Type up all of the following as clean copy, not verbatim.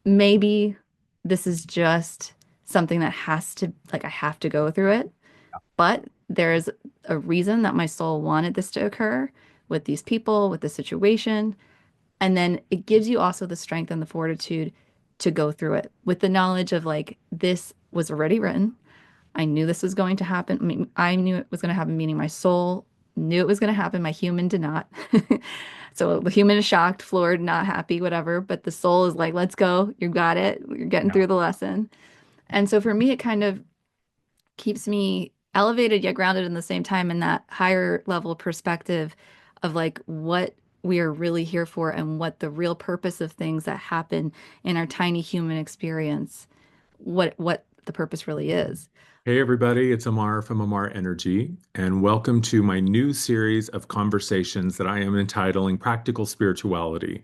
maybe this is just something that has to, like, I have to go through it. But there is a reason that my soul wanted this to occur with these people, with the situation. And then it gives you also the strength and the fortitude to go through it with the knowledge of like, this was already written. I knew this was going to happen. I mean, I knew it was going to happen, meaning my soul knew it was going to happen. My human did not. So the human is shocked, floored, not happy, whatever. But the soul is like, let's go. You got it. You're getting Yeah. through the lesson. And so for me, it kind of keeps me elevated yet grounded in the same time in that higher level perspective of like what we are really here for and what the real purpose of things that happen in our tiny human experience, what the purpose really is. Hey, everybody, it's Amar from Amar Energy, and welcome to my new series of conversations that I am entitling Practical Spirituality.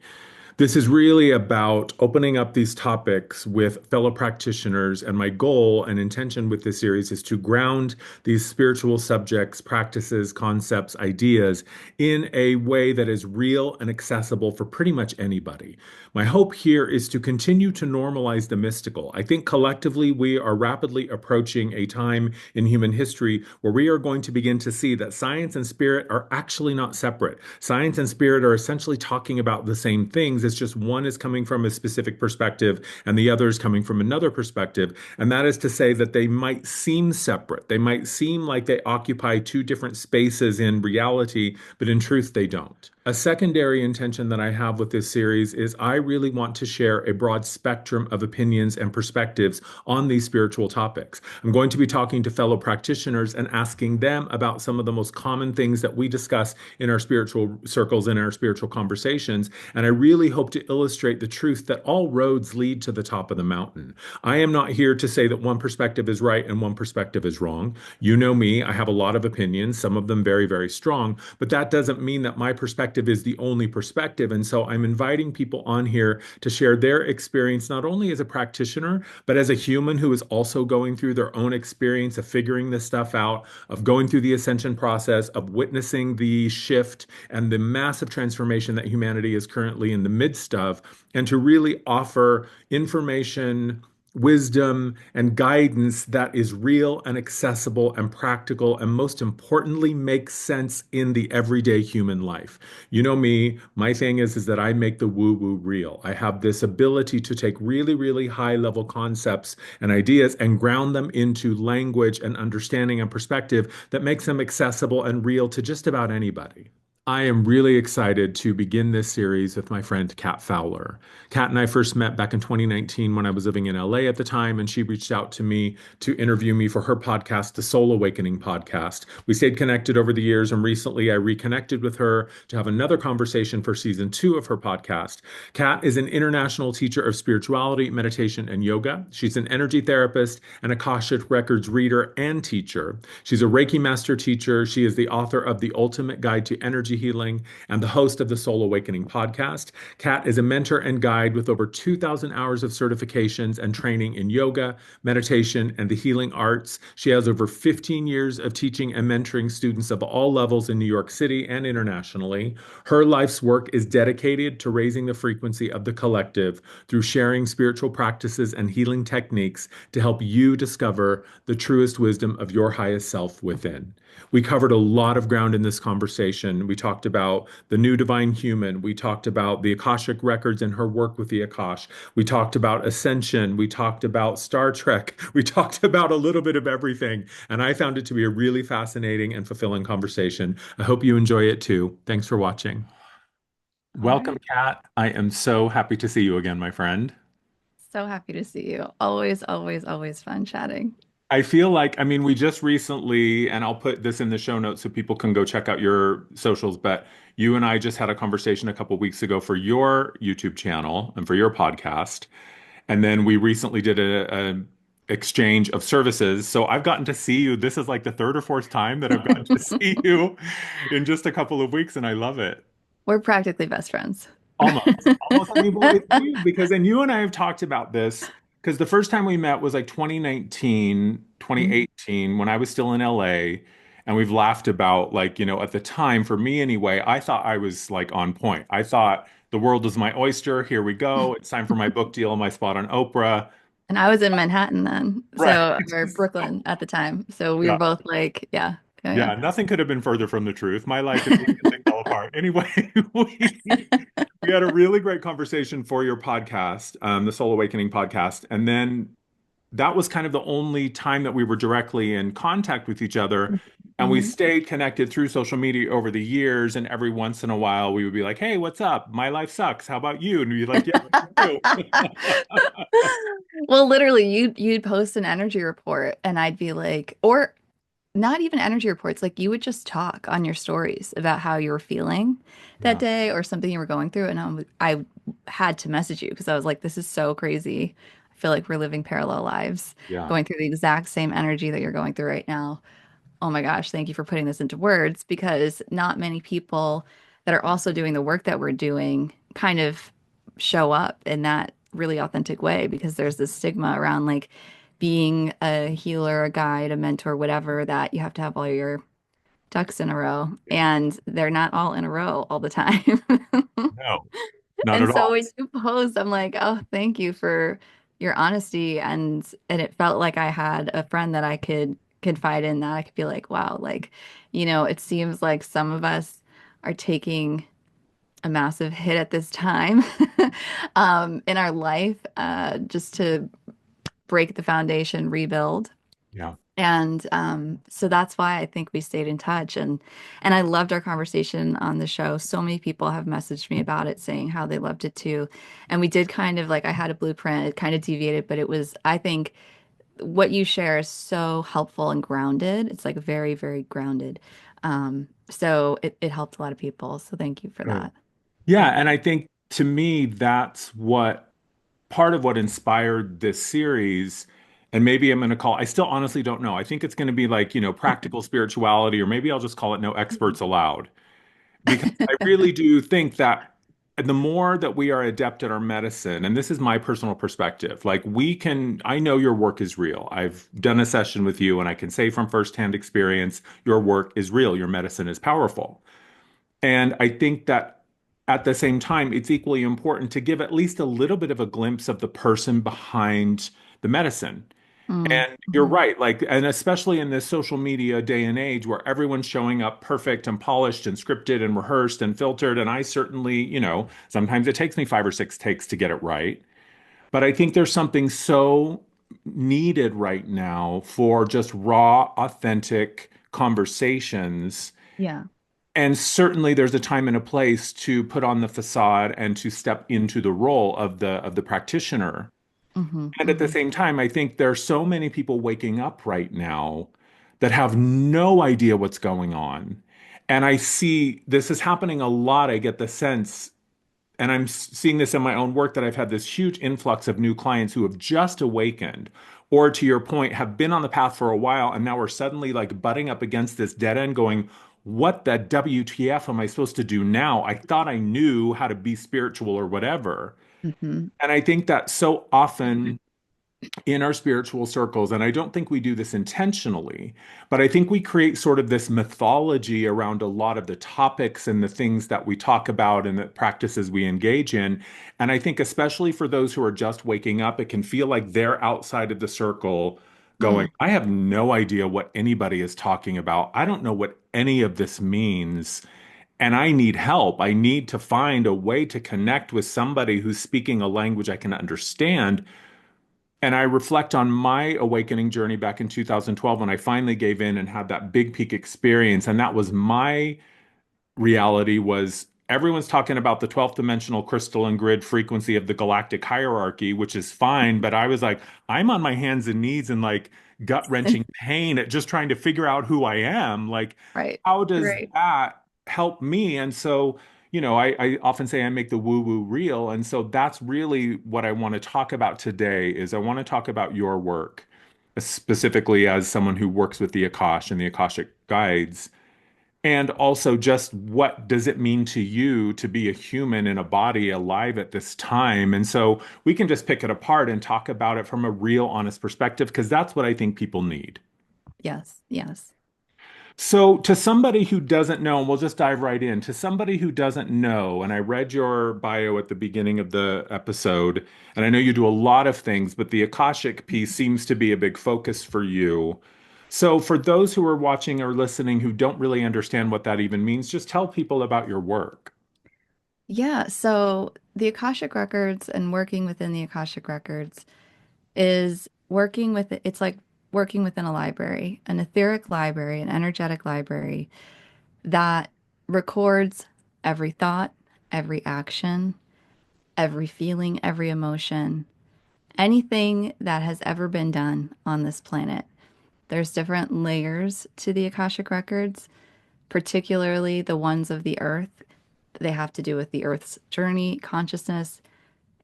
This is really about opening up these topics with fellow practitioners, and my goal and intention with this series is to ground these spiritual subjects, practices, concepts, ideas in a way that is real and accessible for pretty much anybody. My hope here is to continue to normalize the mystical. I think collectively we are rapidly approaching a time in human history where we are going to begin to see that science and spirit are actually not separate. Science and spirit are essentially talking about the same things. It's just one is coming from a specific perspective and the other is coming from another perspective. And that is to say that they might seem separate. They might seem like they occupy two different spaces in reality, but in truth, they don't. A secondary intention that I have with this series is I really want to share a broad spectrum of opinions and perspectives on these spiritual topics. I'm going to be talking to fellow practitioners and asking them about some of the most common things that we discuss in our spiritual circles and our spiritual conversations. And I really hope to illustrate the truth that all roads lead to the top of the mountain. I am not here to say that one perspective is right and one perspective is wrong. You know me, I have a lot of opinions, some of them very, very strong, but that doesn't mean that my perspective is the only perspective. And so I'm inviting people on here to share their experience, not only as a practitioner, but as a human who is also going through their own experience of figuring this stuff out, of going through the ascension process, of witnessing the shift and the massive transformation that humanity is currently in the midst of, and to really offer information, wisdom, and guidance that is real and accessible and practical, and most importantly, makes sense in the everyday human life. You know me, my thing is that I make the woo-woo real. I have this ability to take really, really high-level concepts and ideas and ground them into language and understanding and perspective that makes them accessible and real to just about anybody. I am really excited to begin this series with my friend Kat Fowler. Kat and I first met back in 2019 when I was living in LA at the time, and she reached out to me to interview me for her podcast, the Soul Awakening podcast. We stayed connected over the years, and recently I reconnected with her to have another conversation for season 2 of her podcast. Kat is an international teacher of spirituality, meditation, and yoga. She's an energy therapist, an Akashic Records reader and teacher. She's a Reiki master teacher. She is the author of The Ultimate Guide to Energy Healing and the host of the Soul Awakening podcast. Kat is a mentor and guide with over 2,000 hours of certifications and training in yoga, meditation, and the healing arts. She has over 15 years of teaching and mentoring students of all levels in New York City and internationally. Her life's work is dedicated to raising the frequency of the collective through sharing spiritual practices and healing techniques to help you discover the truest wisdom of your highest self within. We covered a lot of ground in this conversation. We talked about the new divine human. We talked about the Akashic Records and her work with the Akash. We talked about ascension. We talked about Star Trek. We talked about a little bit of everything. And I found it to be a really fascinating and fulfilling conversation. I hope you enjoy it too. Thanks for watching. All Welcome, right. Kat. I am so happy to see you again, my friend. So happy to see you. Always, always, always fun chatting. I feel like, I mean, we just recently, and I'll put this in the show notes so people can go check out your socials, but you and I just had a conversation a couple weeks ago for your YouTube channel and for your podcast. And then we recently did a exchange of services. So I've gotten to see you. This is like the third or fourth time that I've gotten to see you in just a couple of weeks, and I love it. We're practically best friends. Almost, almost. I mean, well, it's weird because, and you and I have talked about this because the first time we met was like 2019, twenty Mhm. eighteen, when I was still in LA. And we've laughed about, like, at the time, for me anyway, I thought I was like on point. I thought The world is my oyster. Here we go. It's time for my book deal, my spot on Oprah. And I was in Manhattan then, Right. so or Brooklyn at the time. So we were Yeah. both like, yeah, yeah, Yeah. Nothing could have been further from the truth. My life immediately fell apart. Anyway, we had a really great conversation for your podcast, the Soul Awakening podcast. And then that was kind of the only time that we were directly in contact with each other. And we yeah. stayed connected through social media over the years. And every once in a while, we would be like, hey, what's up? My life sucks. How about you? And we'd be like, yeah, me too. Well, literally, you'd post an energy report, and I'd be like, or not even energy reports, like you would just talk on your stories about how you were feeling that Yeah. day or something you were going through, and I had to message you because I was like, this is so crazy. I feel like we're living parallel lives, Yeah. going through the exact same energy that you're going through right now. Oh my gosh, thank you for putting this into words because not many people that are also doing the work that we're doing kind of show up in that really authentic way because there's this stigma around like being a healer, a guide, a mentor, whatever, that you have to have all your ducks in a row, Yeah. and they're not all in a row all the time. No, not And at so all. when you post, I'm like, oh, thank you for your honesty. And it felt like I had a friend that I could confide in that I could be like, wow, like, it seems like some of us are taking a massive hit at this time in our life, just to break the foundation, rebuild. Yeah. And so that's why I think we stayed in touch, and I loved our conversation on the show. So many people have messaged me about it saying how they loved it too. And we did kind of like I had a blueprint, it kind of deviated, but it was I think what you share is so helpful and grounded. It's like very, very grounded. So it helped a lot of people. So thank you for Good. that. Yeah. And I think to me, that's what part of what inspired this series. And maybe I'm going to call, I still honestly don't know. I think it's going to be like, practical spirituality, or maybe I'll just call it no experts allowed. Because I really do think that the more that we are adept at our medicine, and this is my personal perspective, like I know your work is real. I've done a session with you, and I can say from firsthand experience, your work is real. Your medicine is powerful. And I think that at the same time, it's equally important to give at least a little bit of a glimpse of the person behind the medicine. Mm, And you're mhm. right, like, and especially in this social media day and age where everyone's showing up perfect and polished and scripted and rehearsed and filtered. And I certainly, sometimes it takes me 5 or 6 takes to get it right. But I think there's something so needed right now for just raw, authentic conversations. Yeah. And certainly there's a time and a place to put on the facade and to step into the role of the practitioner. Hmm. And at the Hmm. same time, I think there are so many people waking up right now that have no idea what's going on. And I see this is happening a lot. I get the sense, and I'm seeing this in my own work, that I've had this huge influx of new clients who have just awakened, or to your point, have been on the path for a while and now are suddenly like butting up against this dead end going, what the WTF am I supposed to do now? I thought I knew how to be spiritual or whatever. Hmm. And I think that so often in our spiritual circles, and I don't think we do this intentionally, but I think we create sort of this mythology around a lot of the topics and the things that we talk about and the practices we engage in. And I think, especially for those who are just waking up, it can feel like they're outside of the circle going, Mm. I have no idea what anybody is talking about. I don't know what any of this means. And I need help. I need to find a way to connect with somebody who's speaking a language I can understand. And I reflect on my awakening journey back in 2012 when I finally gave in and had that big peak experience. And that was my reality was everyone's talking about the 12th dimensional crystal and grid frequency of the galactic hierarchy, which is fine. But I was like, I'm on my hands and knees in like gut-wrenching pain at just trying to figure out who I am. Like, Right. how does Right. that help me? And so, I often say I make the woo-woo real. And so that's really what I want to talk about today is I want to talk about your work, specifically as someone who works with the Akash and the Akashic guides. And also, just what does it mean to you to be a human in a body alive at this time? And so we can just pick it apart and talk about it from a real, honest perspective, because that's what I think people need. Yes. Yes. So, to somebody who doesn't know, and we'll just dive right in, to somebody who doesn't know, and I read your bio at the beginning of the episode, and I know you do a lot of things, but the Akashic piece seems to be a big focus for you. So, for those who are watching or listening who don't really understand what that even means, just tell people about your work. Yeah, so the Akashic Records and working within the Akashic Records is working with it's like working within a library, an etheric library, an energetic library that records every thought, every action, every feeling, every emotion, anything that has ever been done on this planet. There's different layers to the Akashic Records, particularly the ones of the earth. They have to do with the earth's journey, consciousness,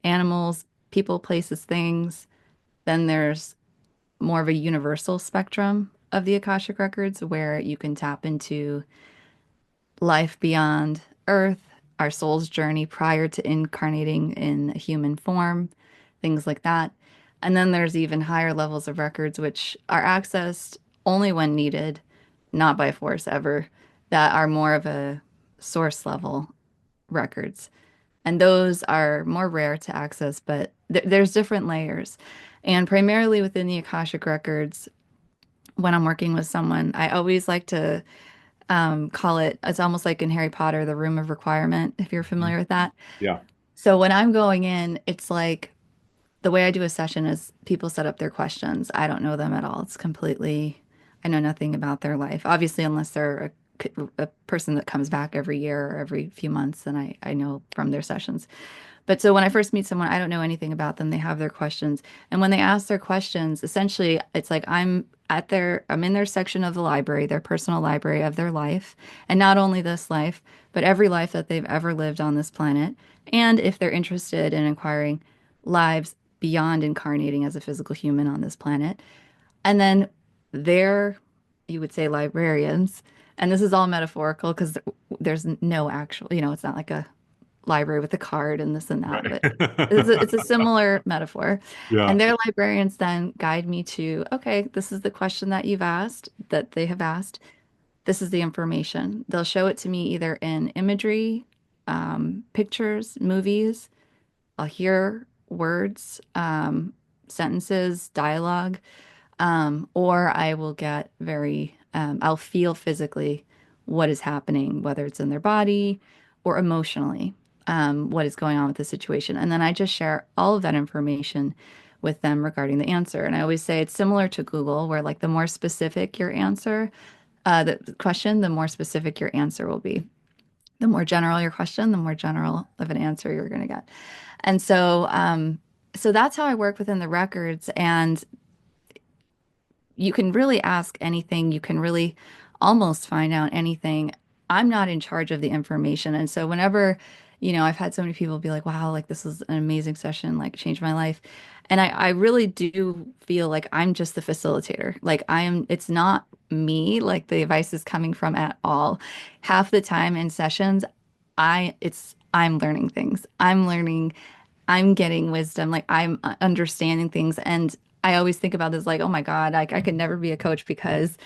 animals, people, places, things. Then there's more of a universal spectrum of the Akashic Records where you can tap into life beyond Earth, our soul's journey prior to incarnating in a human form, things like that. And then there's even higher levels of records which are accessed only when needed, not by force ever, that are more of a source level records. And those are more rare to access, but there's different layers. And primarily within the Akashic Records, when I'm working with someone, I always like to call it, it's almost like in Harry Potter, the room of requirement, if you're Mhm. familiar with that. Yeah. So when I'm going in, it's like the way I do a session is people set up their questions. I don't know them at all. It's completely, I know nothing about their life. Obviously, unless they're a person that comes back every year or every few months, then I know from their sessions. But so when I first meet someone, I don't know anything about them. They have their questions. And when they ask their questions, essentially it's like I'm in their section of the library, their personal library of their life. And not only this life, but every life that they've ever lived on this planet. And if they're interested in inquiring lives beyond incarnating as a physical human on this planet. And then they're, you would say, librarians. And this is all metaphorical because there's no actual, it's not like a library with a card and this and that, Right. but it's a similar metaphor. Yeah. And their librarians then guide me to, okay, this is the question that you've asked, that they have asked. This is the information. They'll show it to me either in imagery, pictures, movies. I'll hear words, sentences, dialogue, or I will get I'll feel physically what is happening, whether it's in their body or emotionally, what is going on with the situation. And then I just share all of that information with them regarding the answer. And I always say it's similar to Google, where like the more specific your answer, the question, the more specific your answer will be. The more general your question, the more general of an answer you're going to get. And so that's how I work within the records. And you can really ask anything. You can really almost find out anything. I'm not in charge of the information. And so whenever, I've had so many people be like, wow, like this was an amazing session, like changed my life. And I really do feel like I'm just the facilitator. Like it's not me, like the advice is coming from at all. Half the time in sessions, I'm learning things. I'm getting wisdom, like I'm understanding things. And I always think about this like, oh my God, I could never be a coach because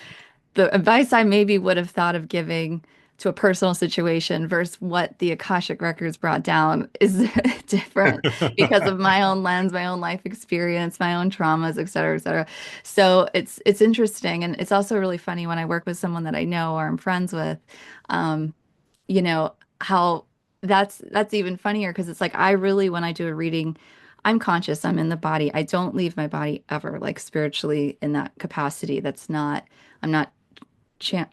the advice I maybe would have thought of giving to a personal situation versus what the Akashic Records brought down is different because of my own lens, my own life experience, my own traumas, et cetera, et cetera. So it's interesting. And it's also really funny when I work with someone that I know or I'm friends with. Um, how that's even funnier because it's like I really when I do a reading, I'm conscious, I'm in the body. I don't leave my body ever, like spiritually in that capacity. I'm not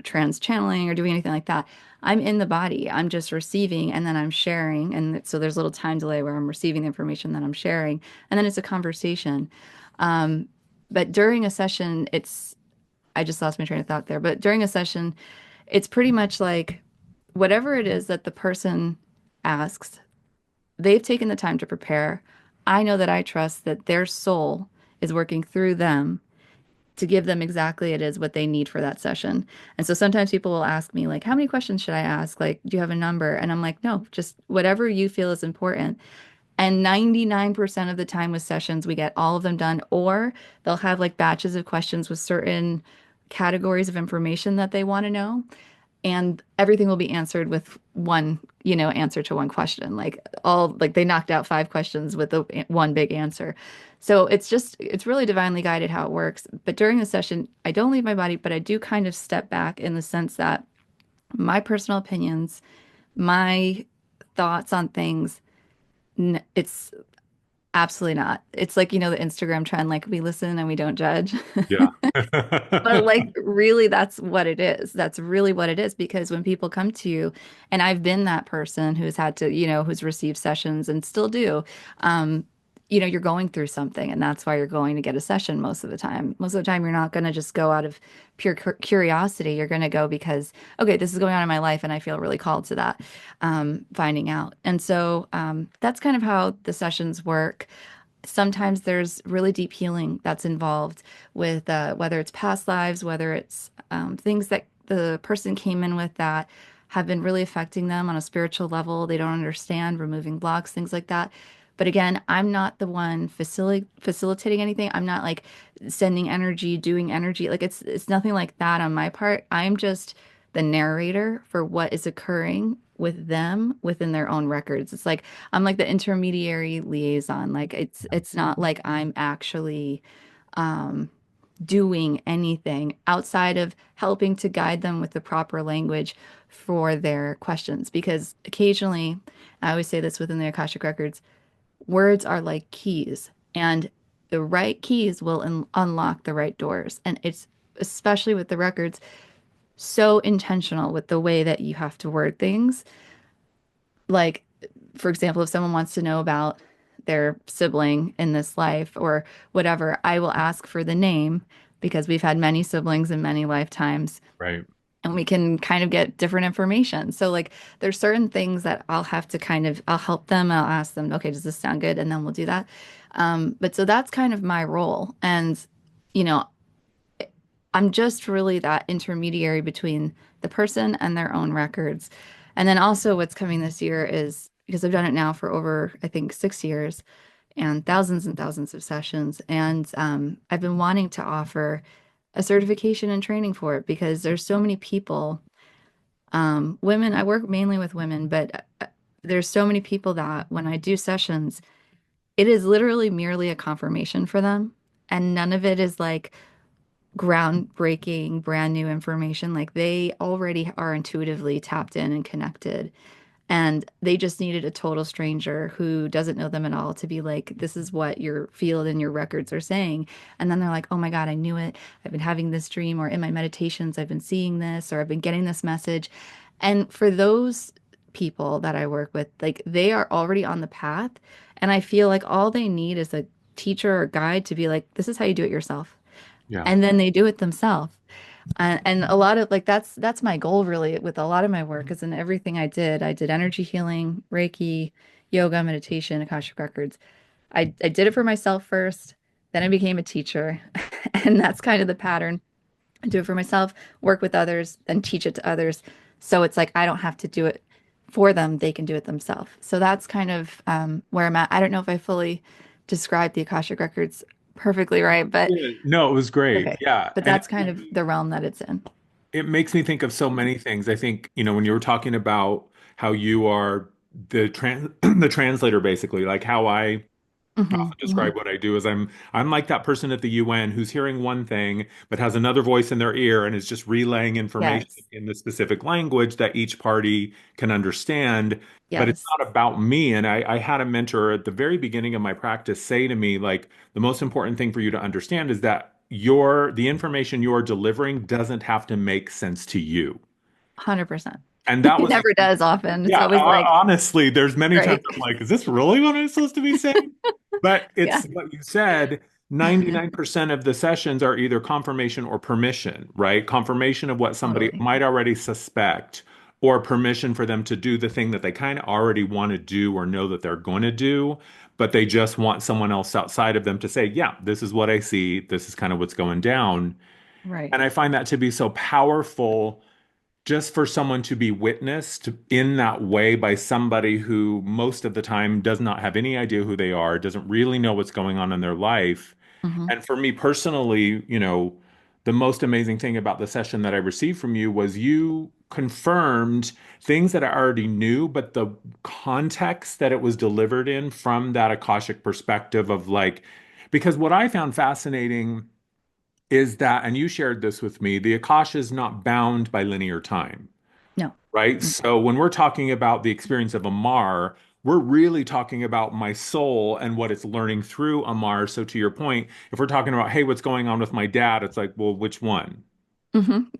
trans channeling or doing anything like that. I'm in the body. I'm just receiving and then I'm sharing. And so there's a little time delay where I'm receiving the information that I'm sharing. And then it's a conversation. Um, but during a session, I just lost my train of thought there. But during a session, it's pretty much like whatever it is that the person asks, they've taken the time to prepare. I know that I trust that their soul is working through them to give them exactly it is what they need for that session. And so sometimes people will ask me like, how many questions should I ask? Like, do you have a number? And I'm like, no, just whatever you feel is important. And 99% of the time with sessions, we get all of them done, or they'll have like batches of questions with certain categories of information that they want to know, and everything will be answered with one, answer to one question. Like they knocked out five questions with the one big answer. So it's really divinely guided how it works. But during the session, I don't leave my body, but I do kind of step back in the sense that my personal opinions, my thoughts on things, it's absolutely not. It's like, the Instagram trend, like we listen and we don't judge. Yeah. But like really that's what it is. That's really what it is because when people come to you, and I've been that person who's had to, who's received sessions and still do, um, you're going through something and that's why you're going to get a session most of the time. Most of the time you're not going to just go out of pure curiosity. You're going to go because, okay, this is going on in my life and I feel really called to that, finding out. And so that's kind of how the sessions work. Sometimes there's really deep healing that's involved with whether it's past lives, whether it's things that the person came in with that have been really affecting them on a spiritual level. They don't understand, removing blocks, things like that. But again, I'm not the one facilitating anything. I'm not like sending energy, doing energy. Like it's nothing like that on my part. I'm just the narrator for what is occurring with them within their own records. It's like I'm like the intermediary liaison. Like it's not like I'm actually um doing anything outside of helping to guide them with the proper language for their questions. Because occasionally, I always say this within the Akashic Records, words are like keys, and the right keys will unlock the right doors. And it's especially with the records, so intentional with the way that you have to word things. Like, for example, if someone wants to know about their sibling in this life or whatever, I will ask for the name because we've had many siblings in many lifetimes Right. and we can kind of get different information. So like there's certain things that I'll have to I'll help them. I'll ask them, okay, does this sound good? And then we'll do that. But so that's kind of my role. And, you know, I'm just really that intermediary between the person and their own records. And then also what's coming this year is because I've done it now for over, I think, 6 years and thousands of sessions. And I've been wanting to offer a certification and training for it because there's so many people, women, I work mainly with women, but there's so many people that when I do sessions, it is literally merely a confirmation for them. And none of it is like, groundbreaking, brand new information. Like they already are intuitively tapped in and connected. And they just needed a total stranger who doesn't know them at all to be like, this is what your field and your records are saying. And then they're like, oh my God, I knew it. I've been having this dream, or in my meditations, I've been seeing this, or I've been getting this message. And for those people that I work with, like they are already on the path. And I feel like all they need is a teacher or guide to be like, this is how you do it yourself, Yeah. and then they do it themselves. And a lot of like that's my goal really with a lot of my work is in everything I did energy healing, Reiki, yoga, meditation, Akashic Records. I did it for myself first, then I became a teacher, and that's kind of the pattern. I do it for myself, work with others, then teach it to others. So it's like I don't have to do it for them; they can do it themselves. So that's kind of where I'm at. I don't know if I fully described the Akashic Records perfectly right, but Yeah. No, it was great. okay. Yeah. But And that's kind of the realm that it's in. it makes me think of so many things. I think, when you were talking about how you are the translator basically, like how I Hmm. often Hmm. describe what I do is I'm like that person at the UN who's hearing one thing but has another voice in their ear and is just relaying information Yes. in the specific language that each party can understand. But it's Yes. not about me. And I had a mentor at the very beginning of my practice say to me, like, the most important thing for you to understand is that the information you're delivering doesn't have to make sense to you. 100%. And that It was a never does often. It's yeah, always like, honestly, there's many times right. I'm like, is this really what I'm supposed to be saying? But Yeah, it's what you said, 99% of the sessions are either confirmation or permission, right? Confirmation of what somebody totally. might already suspect, or permission for them to do the thing that they kind of already want to do or know that they're going to do, but they just want someone else outside of them to say, yeah, this is what I see. This is kind of what's going down. Right. And I find that to be so powerful just for someone to be witnessed in that way by somebody who most of the time does not have any idea who they are, doesn't really know what's going on in their life. Hmm. And for me personally, the most amazing thing about the session that I received from you was you confirmed things that I already knew, but the context that it was delivered in from that Akashic perspective of like, because what I found fascinating is that, and you shared this with me, the Akasha is not bound by linear time, No. right? Mm. So when we're talking about the experience of Amar, we're really talking about my soul and what it's learning through Amar. So to your point, if we're talking about, hey, what's going on with my dad? It's like, well, which one?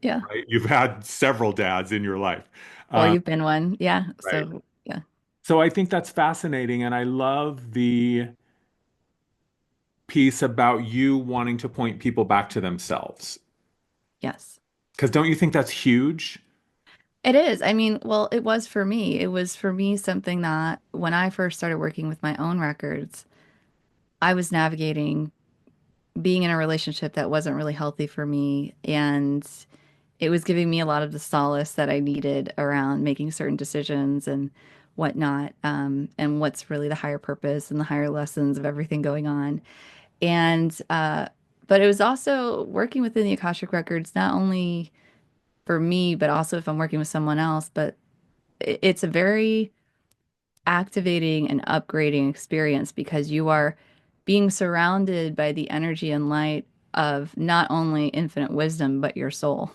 Yeah. Right? You've had several dads in your life. Well, Uh, you've been one. Yeah. right. So, yeah. So I think that's fascinating. And I love the piece about you wanting to point people back to themselves. Yes. Because don't you think that's huge? It is. I mean, well, it was for me. It was for me something that when I first started working with my own records, I was navigating being in a relationship that wasn't really healthy for me. And it was giving me a lot of the solace that I needed around making certain decisions and whatnot, and what's really the higher purpose and the higher lessons of everything going on. And, but it was also working within the Akashic Records, not only for me, but also if I'm working with someone else. But it's a very activating and upgrading experience because you are being surrounded by the energy and light of not only infinite wisdom, but your soul.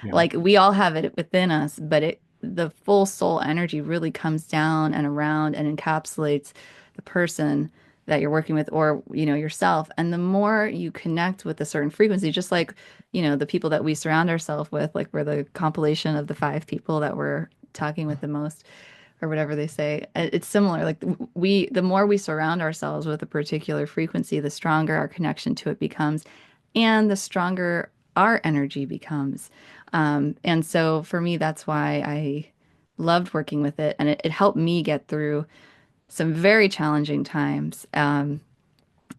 Yeah. Like we all have it within us, but the full soul energy really comes down and around and encapsulates the person that you're working with or, yourself. And the more you connect with a certain frequency, just like, the people that we surround ourselves with, like we're the compilation of the five people that we're talking with the most or whatever they say. It's similar. Like the more we surround ourselves with a particular frequency, the stronger our connection to it becomes, and the stronger our energy becomes. And so for me, that's why I loved working with it, and it helped me get through some very challenging times. And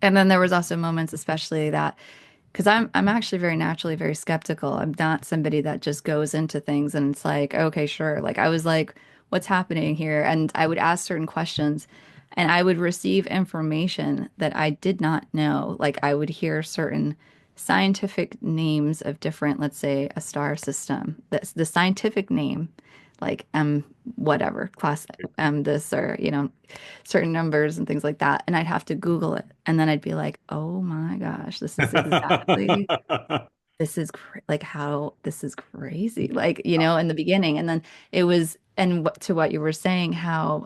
then there was also moments, especially that because I'm actually very naturally very skeptical. I'm not somebody that just goes into things and it's like, okay, sure. Like I was like, what's happening here? And I would ask certain questions and I would receive information that I did not know. Like I would hear certain scientific names of different, let's say a star system. That's the scientific name, like M whatever, class M this or, certain numbers and things like that. And I'd have to Google it. And then I'd be like, oh my gosh, this is like how this is crazy. Like, in the beginning. And then it was, and to what you were saying, how,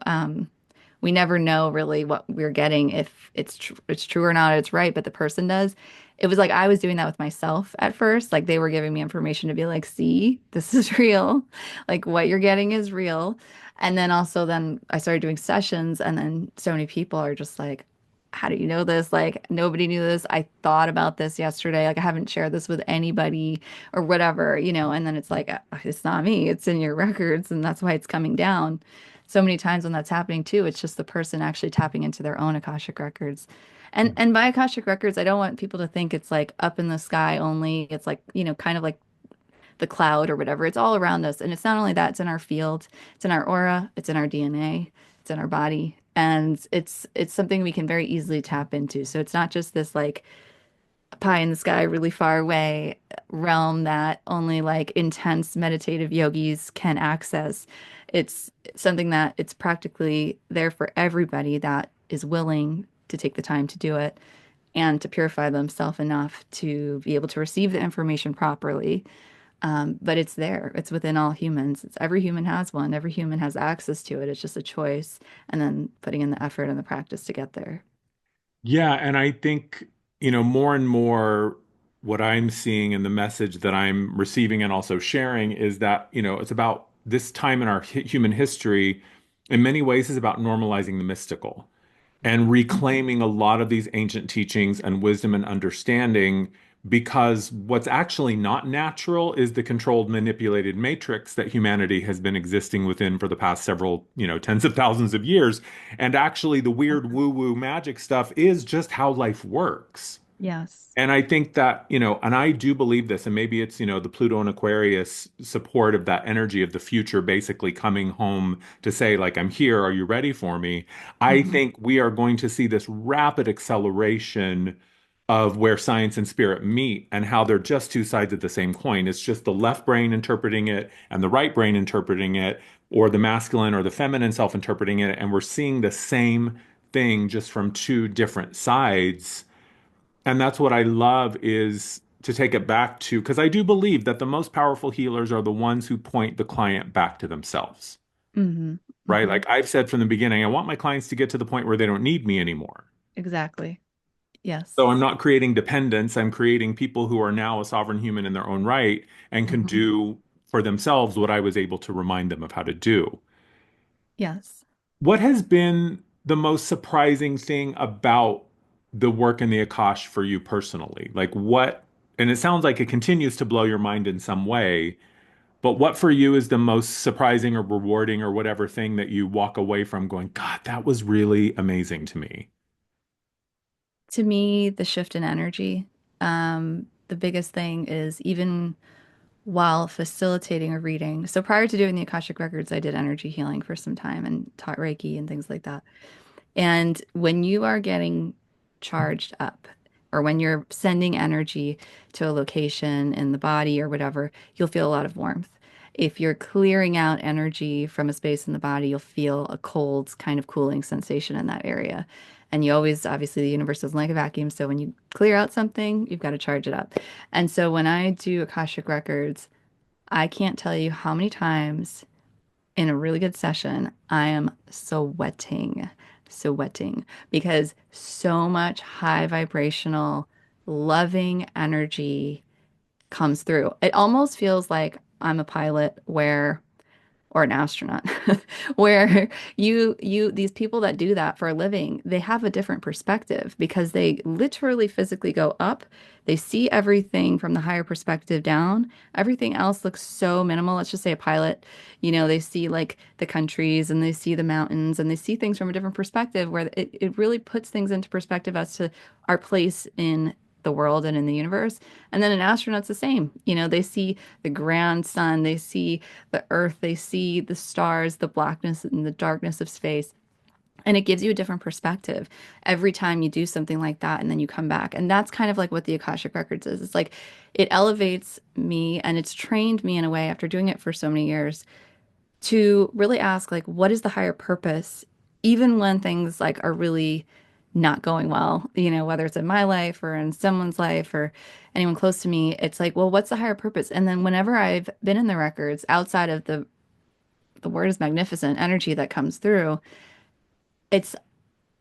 we never know really what we're getting if it's true or not, it's right, but the person does. It was like I was doing that with myself at first. Like they were giving me information to be like, see, this is real. Like what you're getting is real. And then also then I started doing sessions and then so many people are just like, how do you know this? Like nobody knew this. I thought about this yesterday. Like I haven't shared this with anybody or whatever, and then it's like it's not me. It's in your records and that's why it's coming down so many times when that's happening too. It's just the person actually tapping into their own Akashic records. And by Akashic records, I don't want people to think it's like up in the sky only. It's like, kind of like the cloud or whatever. It's all around us. And it's not only that, it's in our field, it's in our aura, it's in our DNA, it's in our body. And it's something we can very easily tap into. So it's not just this like pie in the sky, really far away realm that only like intense meditative yogis can access. It's something that it's practically there for everybody that is willing to take the time to do it and to purify themselves enough to be able to receive the information properly. But it's there. It's within all humans. Every human has one. Every human has access to it. It's just a choice, and then putting in the effort and the practice to get there. Yeah, and I think, more and more what I'm seeing and the message that I'm receiving and also sharing is that, it's about this time in our human history, in many ways, is about normalizing the mystical and reclaiming a lot of these ancient teachings and wisdom and understanding because what's actually not natural is the controlled, manipulated matrix that humanity has been existing within for the past several, tens of thousands of years. And actually, the weird woo-woo magic stuff is just how life works. Yes. And I think that, and I do believe this, and maybe it's, the Pluto and Aquarius support of that energy of the future basically coming home to say, like, I'm here. Are you ready for me? I Hmm. think we are going to see this rapid acceleration of where science and spirit meet and how they're just two sides of the same coin. It's just the left brain interpreting it and the right brain interpreting it, or the masculine or the feminine self interpreting it. And we're seeing the same thing just from two different sides. And that's what I love is to take it back to, because I do believe that the most powerful healers are the ones who point the client back to themselves, Hmm. right? Hmm. Like I've said from the beginning, I want my clients to get to the point where they don't need me anymore. Exactly. Yes. So I'm not creating dependence. I'm creating people who are now a sovereign human in their own right and can Hmm. do for themselves what I was able to remind them of how to do. Yes. What has been the most surprising thing about the work in the Akash for you personally? Like what, and it sounds like it continues to blow your mind in some way, but what for you is the most surprising or rewarding or whatever thing that you walk away from going, God, that was really amazing to me? To me, the shift in energy, the biggest thing is even while facilitating a reading. So prior to doing the Akashic Records, I did energy healing for some time and taught Reiki and things like that. And when you are getting charged up, or when you're sending energy to a location in the body or whatever, you'll feel a lot of warmth. If you're clearing out energy from a space in the body, you'll feel a cold, kind of cooling sensation in that area. And you always, obviously, the universe doesn't like a vacuum. So when you clear out something, you've got to charge it up. And so when I do Akashic Records, I can't tell you how many times in a really good session, I am sweating because so much high vibrational, loving energy comes through. It almost feels like I'm a pilot where or an astronaut where these people that do that for a living, they have a different perspective because they literally physically go up, they see everything from the higher perspective down, everything else looks so minimal. Let's just say a pilot, they see like the countries and they see the mountains and they see things from a different perspective where it really puts things into perspective as to our place in the world and in the universe. And then an astronaut's the same. They see the grand sun, they see the earth, they see the stars, the blackness and the darkness of space. And it gives you a different perspective every time you do something like that. And then you come back. And that's kind of like what the Akashic Records is. It's like it elevates me and it's trained me in a way after doing it for so many years to really ask, like, what is the higher purpose, even when things like are really not going well, whether it's in my life or in someone's life or anyone close to me, it's like, well, what's the higher purpose? And then whenever I've been in the records outside of the word is magnificent energy that comes through, it's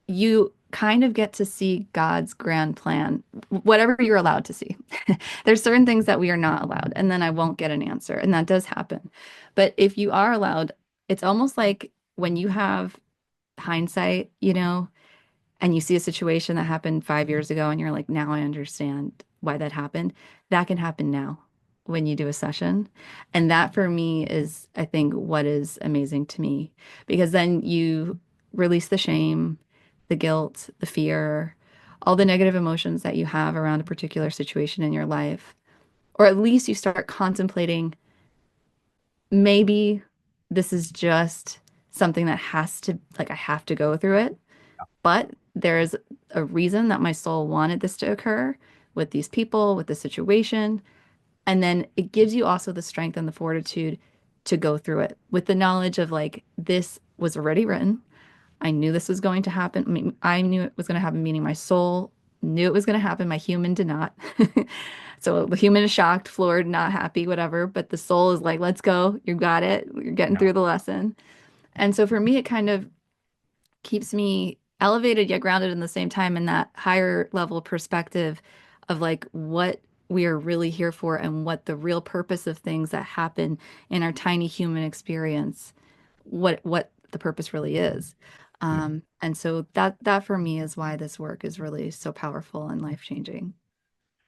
you kind of get to see God's grand plan, whatever you're allowed to see. There's certain things that we are not allowed, and then I won't get an answer, and that does happen. But if you are allowed, it's almost like when you have hindsight, and you see a situation that happened 5 years ago and you're like, now I understand why that happened. That can happen now when you do a session. And that for me is, I think, what is amazing to me because then you release the shame, the guilt, the fear, all the negative emotions that you have around a particular situation in your life. Or at least you start contemplating maybe this is just something that has to, like, I have to go through it, but there's a reason that my soul wanted this to occur with these people, with the situation. And then it gives you also the strength and the fortitude to go through it with the knowledge of like, this was already written. I knew this was going to happen. I mean, I knew it was going to happen, meaning my soul knew it was going to happen. My human did not. So the human is shocked, floored, not happy, whatever. But the soul is like, let's go. You got it. You're getting Yeah. through the lesson. And so for me, it kind of keeps me elevated yet grounded in the same time in that higher level perspective of like what we are really here for and what the real purpose of things that happen in our tiny human experience, what the purpose really is. Yeah. And so that for me is why this work is really so powerful and life changing.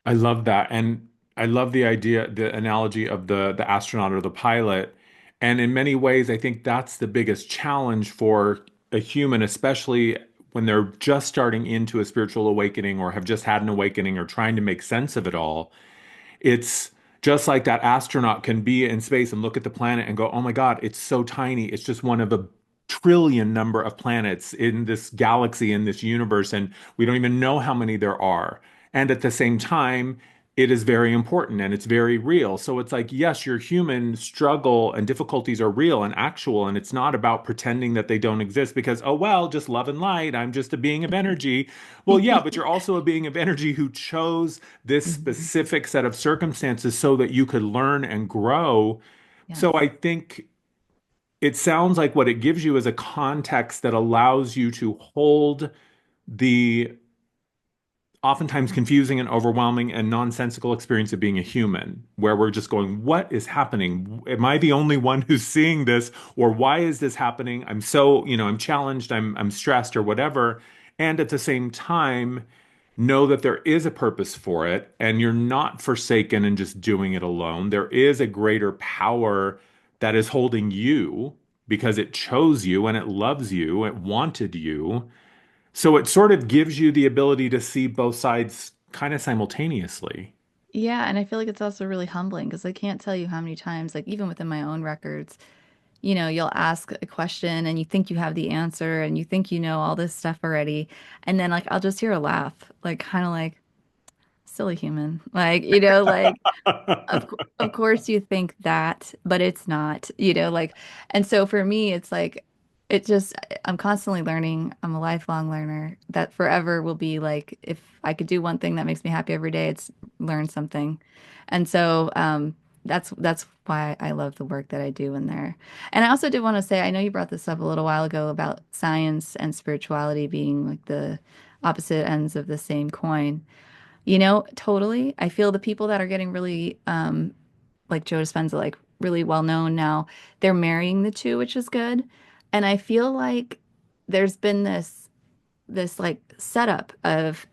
I love that. And I love the idea, the analogy of the astronaut or the pilot. And in many ways, I think that's the biggest challenge for a human, especially when they're just starting into a spiritual awakening or have just had an awakening or trying to make sense of it all. It's just like that astronaut can be in space and look at the planet and go, oh my God, it's so tiny. It's just one of a trillion number of planets in this galaxy, in this universe, and we don't even know how many there are. And at the same time, it is very important and it's very real. So it's like, yes, your human struggle and difficulties are real and actual. And it's not about pretending that they don't exist because, oh, well, just love and light. I'm just a being of energy. Well, yeah, but you're also a being of energy who chose this Mhm. specific set of circumstances so that you could learn and grow. So Yes. I think it sounds like what it gives you is a context that allows you to hold the oftentimes confusing and overwhelming and nonsensical experience of being a human, where we're just going, what is happening? Am I the only one who's seeing this? Or why is this happening? I'm so, I'm challenged, I'm stressed or whatever. And at the same time, know that there is a purpose for it and you're not forsaken and just doing it alone. There is a greater power that is holding you because it chose you and it loves you, it wanted you. So it sort of gives you the ability to see both sides kind of simultaneously. Yeah, and I feel like it's also really humbling because I can't tell you how many times, like even within my own records, you'll ask a question and you think you have the answer and you think you know all this stuff already. And then like I'll just hear a laugh, like kind of like silly human. Like, like of course you think that, but it's not, like, and so for me, it's like, it just, I'm constantly learning. I'm a lifelong learner that forever will be like, if I could do one thing that makes me happy every day, it's learn something. And so, that's why I love the work that I do in there. And I also did want to say, I know you brought this up a little while ago about science and spirituality being like the opposite ends of the same coin. Totally. I feel the people that are getting really, like Joe Dispenza, like really well known now, they're marrying the two, which is good. And I feel like there's been this like setup of,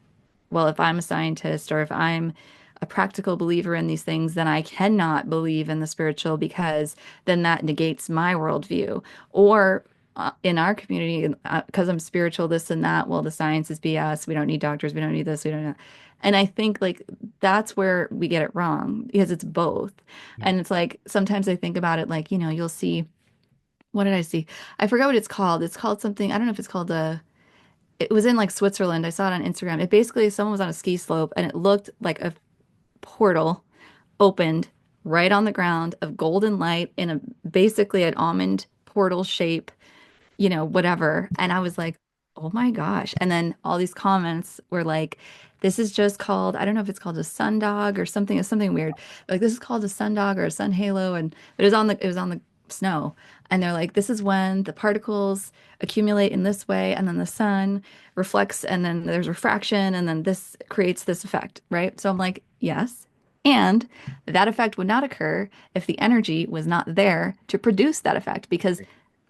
well, if I'm a scientist or if I'm a practical believer in these things, then I cannot believe in the spiritual because then that negates my worldview. Or in our community, because I'm spiritual, this and that, well, the science is BS. We don't need doctors. We don't need this. We don't know. And I think like that's where we get it wrong because it's both. Yeah. And it's like sometimes I think about it like, you'll see, what did I see? I forgot what it's called. It's called something, I don't know if it's called it was in like Switzerland. I saw it on Instagram. It basically, someone was on a ski slope and it looked like a portal opened right on the ground of golden light in a basically an almond portal shape, whatever. And I was like, oh my gosh. And then all these comments were like, this is just called, I don't know if it's called a sundog or something, it's something weird. Like this is called a sundog or a sun halo. And but it was on the snow. And they're like, this is when the particles accumulate in this way, and then the sun reflects, and then there's refraction, and then this creates this effect, right? So I'm like, yes. And that effect would not occur if the energy was not there to produce that effect because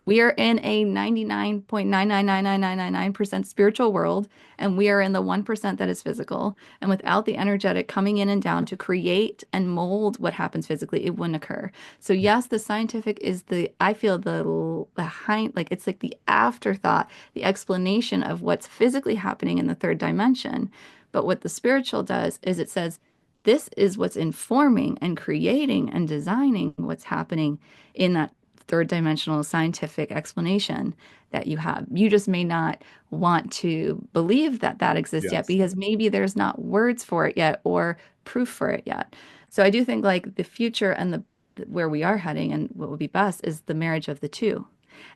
we are in a 99.9999999% spiritual world, and we are in the 1% that is physical. And without the energetic coming in and down to create and mold what happens physically, it wouldn't occur. So yes, the scientific is I feel the behind, like it's like the afterthought, the explanation of what's physically happening in the third dimension. But what the spiritual does is it says, this is what's informing and creating and designing what's happening in that third dimensional scientific explanation that you have. You just may not want to believe that that exists yet Yes. because maybe there's not words for it yet or proof for it yet. So I do think like the future and the where we are heading and what would be best is the marriage of the two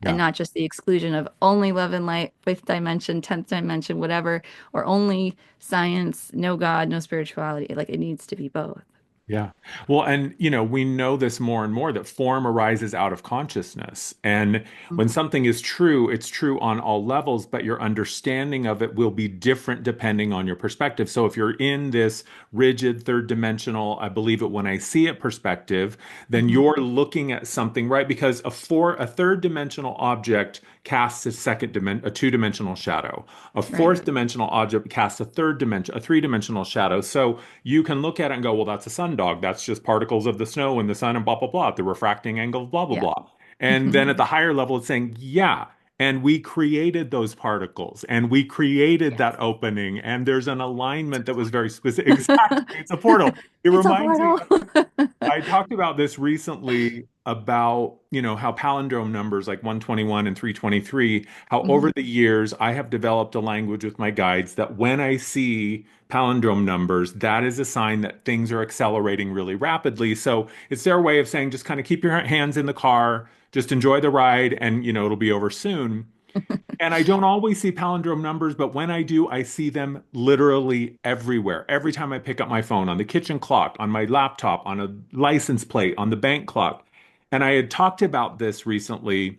and Yeah. not just the exclusion of only love and light, fifth dimension, 10th dimension, whatever, or only science, no God, no spirituality. Like it needs to be both. Yeah. Well, and we know this more and more that form arises out of consciousness. And when Mhm. something is true, it's true on all levels, but your understanding of it will be different depending on your perspective. So if you're in this rigid third dimensional, I believe it when I see it perspective, then Mhm. you're looking at something, right? Because a third dimensional object casts a two-dimensional shadow. A Right. fourth dimensional object casts a three-dimensional shadow. So you can look at it and go, well, that's a sundog. That's just particles of the snow in the sun and blah, blah, blah, the refracting angle of blah, blah, Yeah. blah. And then at the higher level, it's saying, yeah, and we created those particles and we created Yes. that opening. And there's an alignment that was very specific. It's Exactly. It's a portal. It a reminds me, portal. I talked about this recently about, how palindrome numbers like 121 and 323, how Hmm. over the years I have developed a language with my guides that when I see palindrome numbers, that is a sign that things are accelerating really rapidly. So it's their way of saying just kind of keep your hands in the car, just enjoy the ride, and it'll be over soon. And I don't always see palindrome numbers, but when I do, I see them literally everywhere. Every time I pick up my phone, on the kitchen clock, on my laptop, on a license plate, on the bank clock. And I had talked about this recently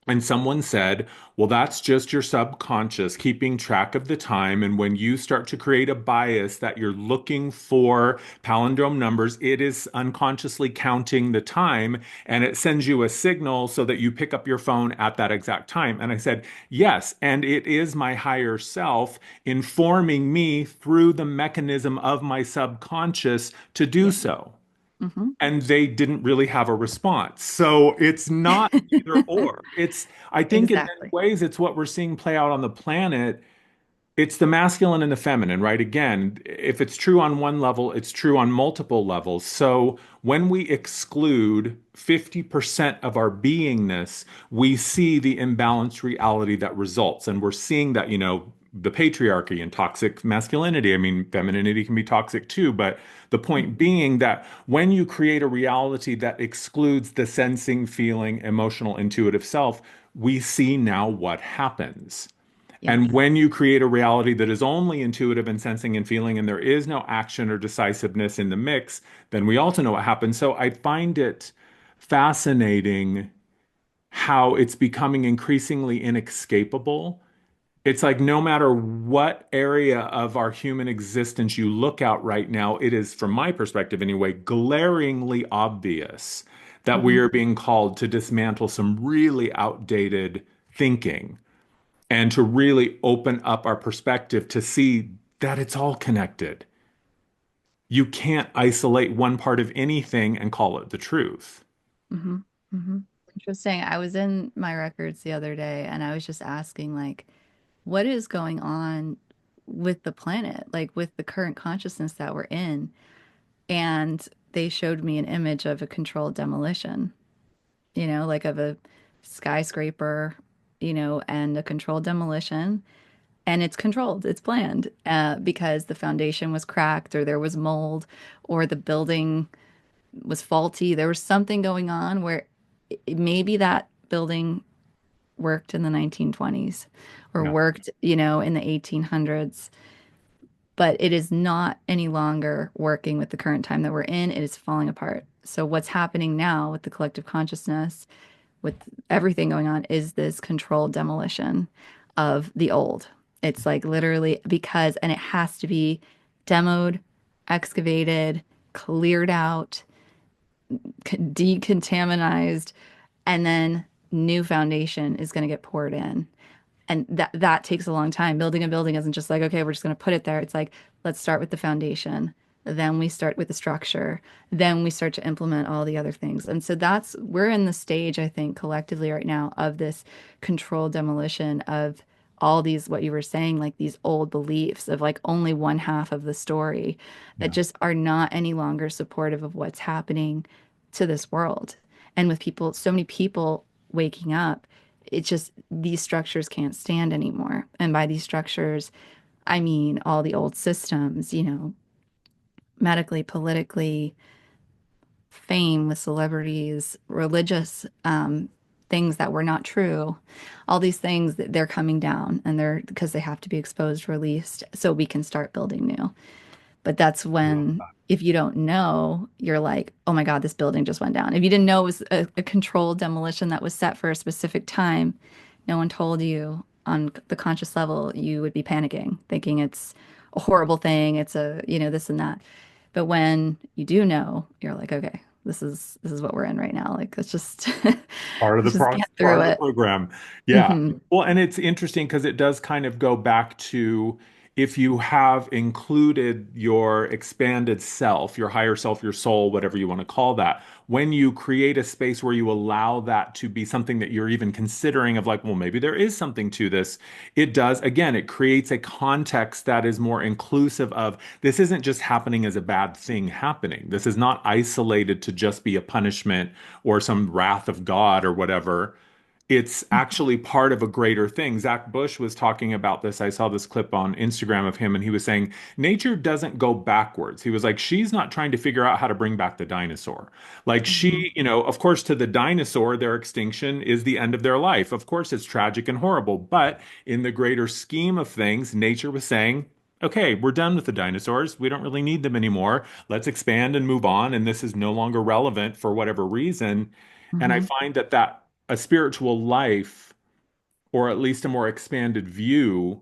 and someone said, well, that's just your subconscious keeping track of the time. And when you start to create a bias that you're looking for palindrome numbers, it is unconsciously counting the time and it sends you a signal so that you pick up your phone at that exact time. And I said, yes. And it is my higher self informing me through the mechanism of my subconscious to do Yeah. so, Hmm. and they didn't really have a response. So it's not either or. I think in many Exactly. ways, it's what we're seeing play out on the planet. It's the masculine and the feminine, right? Again, if it's true on one level, it's true on multiple levels. So when we exclude 50% of our beingness, we see the imbalanced reality that results. And we're seeing that, the patriarchy and toxic masculinity. I mean, femininity can be toxic too, but the point Mhm. being that when you create a reality that excludes the sensing, feeling, emotional, intuitive self, we see now what happens. And Yes. when you create a reality that is only intuitive and sensing and feeling, and there is no action or decisiveness in the mix, then we also know what happens. So I find it fascinating how it's becoming increasingly inescapable. It's like no matter what area of our human existence you look at right now, it is, from my perspective anyway, glaringly obvious that we Hmm. are being called to dismantle some really outdated thinking and to really open up our perspective to see that it's all connected. You can't isolate one part of anything and call it the truth. Hmm. Hmm. Interesting. I was in my records the other day and I was just asking, like, what is going on with the planet, like with the current consciousness that we're in? And they showed me an image of a controlled demolition, like of a skyscraper, and a controlled demolition. And it's controlled, it's planned, because the foundation was cracked or there was mold or the building was faulty. There was something going on where maybe that building worked in the 1920s or Yeah. worked, in the 1800s, but it is not any longer working with the current time that we're in. It is falling apart. So what's happening now with the collective consciousness, with everything going on, is this controlled demolition of the old. It's like literally because, and it has to be demoed, excavated, cleared out, decontaminized, and then new foundation is going to get poured in. And that takes a long time. Building a building isn't just like, okay, we're just going to put it there. It's like, let's start with the foundation. Then we start with the structure. Then we start to implement all the other things. And so we're in the stage, I think, collectively right now of this controlled demolition of all these, what you were saying, like these old beliefs of like only one half of the story that Yeah. just are not any longer supportive of what's happening to this world. And with people, so many people waking up, it's just these structures can't stand anymore. And by these structures, I mean all the old systems, medically, politically, fame with celebrities, religious things that were not true. All these things that they're coming down and they're because they have to be exposed, released, so we can start building new. But that's I love when, that. if you don't know, you're like, oh my God, this building just went down. If you didn't know it was a controlled demolition that was set for a specific time, no one told you on the conscious level, you would be panicking, thinking it's a horrible thing. It's this and that. But when you do know, you're like, okay, this is what we're in right now. Like, let's just Part of the let's just get part through of the it. program. Yeah. Hmm. Well, and it's interesting because it does kind of go back to if you have included your expanded self, your higher self, your soul, whatever you want to call that, when you create a space where you allow that to be something that you're even considering of like, well, maybe there is something to this, it does, again, it creates a context that is more inclusive of this isn't just happening as a bad thing happening. This is not isolated to just be a punishment or some wrath of God or whatever. It's actually part of a greater thing. Zach Bush was talking about this. I saw this clip on Instagram of him, and he was saying nature doesn't go backwards. He was like, she's not trying to figure out how to bring back the dinosaur. Like, Mhm. of course, to the dinosaur, their extinction is the end of their life. Of course, it's tragic and horrible. But in the greater scheme of things, nature was saying, okay, we're done with the dinosaurs. We don't really need them anymore. Let's expand and move on. And this is no longer relevant for whatever reason. And I Mhm. find that a spiritual life, or at least a more expanded view,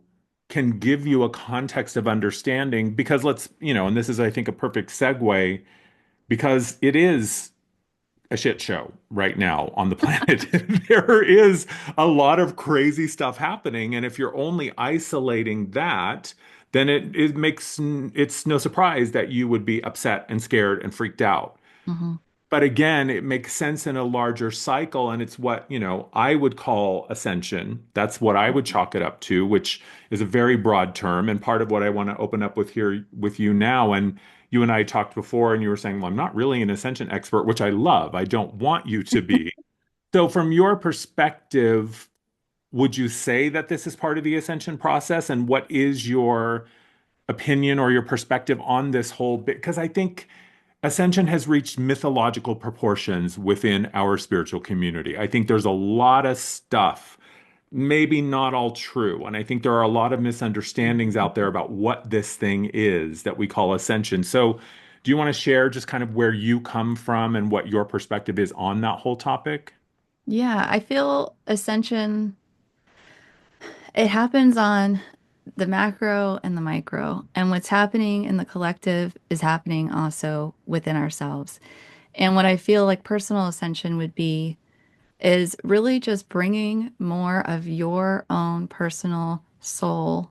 can give you a context of understanding because and this is, I think, a perfect segue because it is a shit show right now on the planet. There is a lot of crazy stuff happening. And if you're only isolating that, then it's no surprise that you would be upset and scared and freaked out. Mhm. But again, it makes sense in a larger cycle, and it's what, I would call ascension. That's what I would chalk it up to, which is a very broad term, and part of what I want to open up with here with you now. And you and I talked before, and you were saying, well, I'm not really an ascension expert, which I love. I don't want you to be. So, from your perspective, would you say that this is part of the ascension process? And what is your opinion or your perspective on this whole bit? Because I think Ascension has reached mythological proportions within our spiritual community. I think there's a lot of stuff, maybe not all true. And I think there are a lot of misunderstandings out there about what this thing is that we call ascension. So, do you want to share just kind of where you come from and what your perspective is on that whole topic? Yeah, I feel ascension, it happens on the macro and the micro. And what's happening in the collective is happening also within ourselves. And what I feel like personal ascension would be is really just bringing more of your own personal soul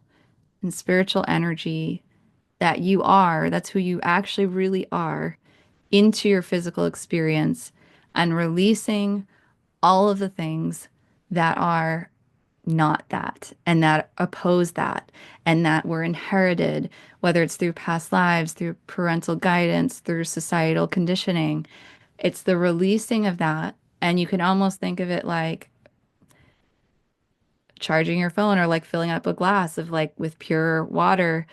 and spiritual energy that you are, that's who you actually really are, into your physical experience and releasing all of the things that are not that and that oppose that and that were inherited, whether it's through past lives, through parental guidance, through societal conditioning. It's the releasing of that. And you can almost think of it like charging your phone or like filling up a glass of like with pure water.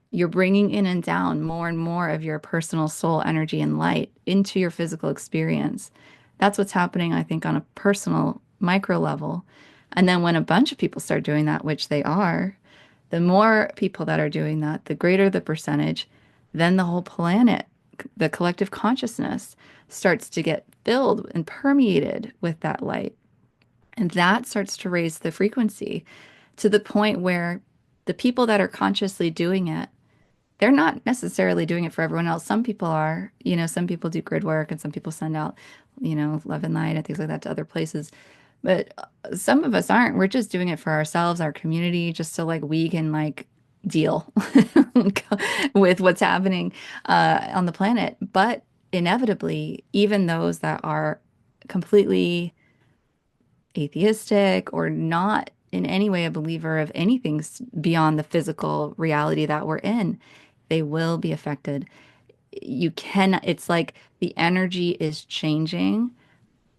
You're bringing in and down more and more of your personal soul energy and light into your physical experience. That's what's happening, I think, on a personal micro level. And then when a bunch of people start doing that, which they are, the more people that are doing that, the greater the percentage, then the whole planet, the collective consciousness starts to get filled and permeated with that light. And that starts to raise the frequency to the point where the people that are consciously doing it, they're not necessarily doing it for everyone else. Some people are, some people do grid work and some people send out, love and light and things like that to other places. But some of us aren't. We're just doing it for ourselves, our community, just so like we can like deal with what's happening on the planet. But inevitably, even those that are completely atheistic or not in any way a believer of anything beyond the physical reality that we're in, they will be affected. It's like the energy is changing.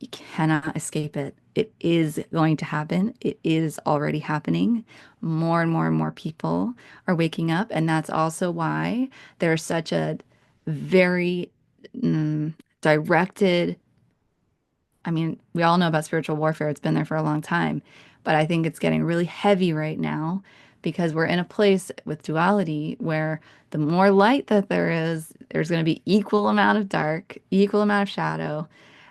You cannot escape it. It is going to happen. It is already happening. More and more and more people are waking up. And that's also why there's such a very directed, I mean, we all know about spiritual warfare. It's been there for a long time, but I think it's getting really heavy right now because we're in a place with duality where the more light that there is, there's going to be equal amount of dark, equal amount of shadow,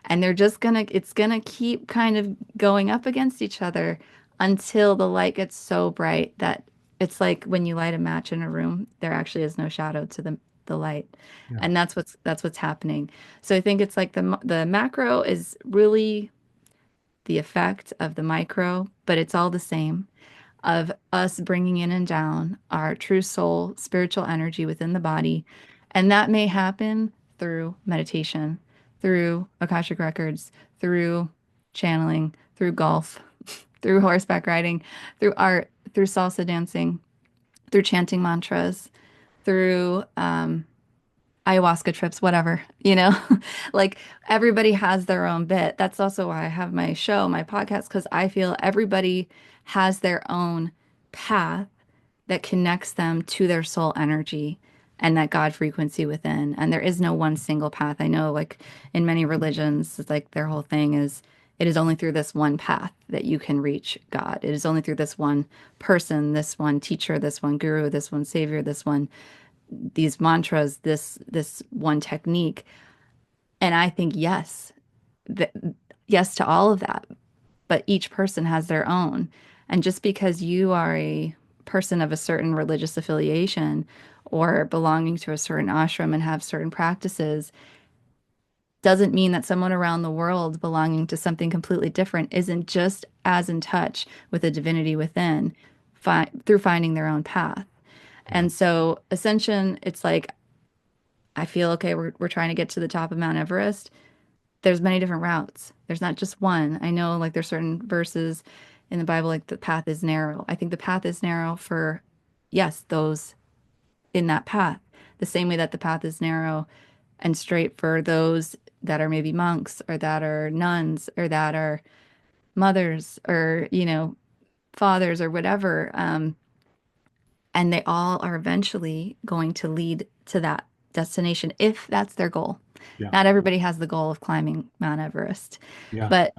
and it's gonna keep kind of going up against each other until the light gets so bright that it's like when you light a match in a room, there actually is no shadow to the light. Yeah. And that's what's happening. So I think it's like the macro is really the effect of the micro, but it's all the same. of us bringing in and down our true soul, spiritual energy within the body. And that may happen through meditation, through Akashic Records, through channeling, through golf, through horseback riding, through art, through salsa dancing, through chanting mantras, through ayahuasca trips, whatever, like everybody has their own bit. That's also why I have my show, my podcast, because I feel everybody has their own path that connects them to their soul energy and that God frequency within. And there is no one single path. I know, like in many religions, it's like their whole thing is it is only through this one path that you can reach God. It is only through this one person, this one teacher, this one guru, this one savior, this one these mantras, this one technique. And I think th yes to all of that, but each person has their own. And just because you are a person of a certain religious affiliation or belonging to a certain ashram and have certain practices doesn't mean that someone around the world belonging to something completely different isn't just as in touch with the divinity within through finding their own path. Yeah. And so ascension, it's like I feel okay, we're trying to get to the top of Mount Everest. There's many different routes. There's not just one. I know like there's certain verses in the Bible like the path is narrow. I think the path is narrow for yes, those in that path. The same way that the path is narrow and straight for those that are maybe monks or that are nuns or that are mothers or, fathers or whatever. And they all are eventually going to lead to that destination if that's their goal. Yeah. Not everybody has the goal of climbing Mount Everest, Yeah. but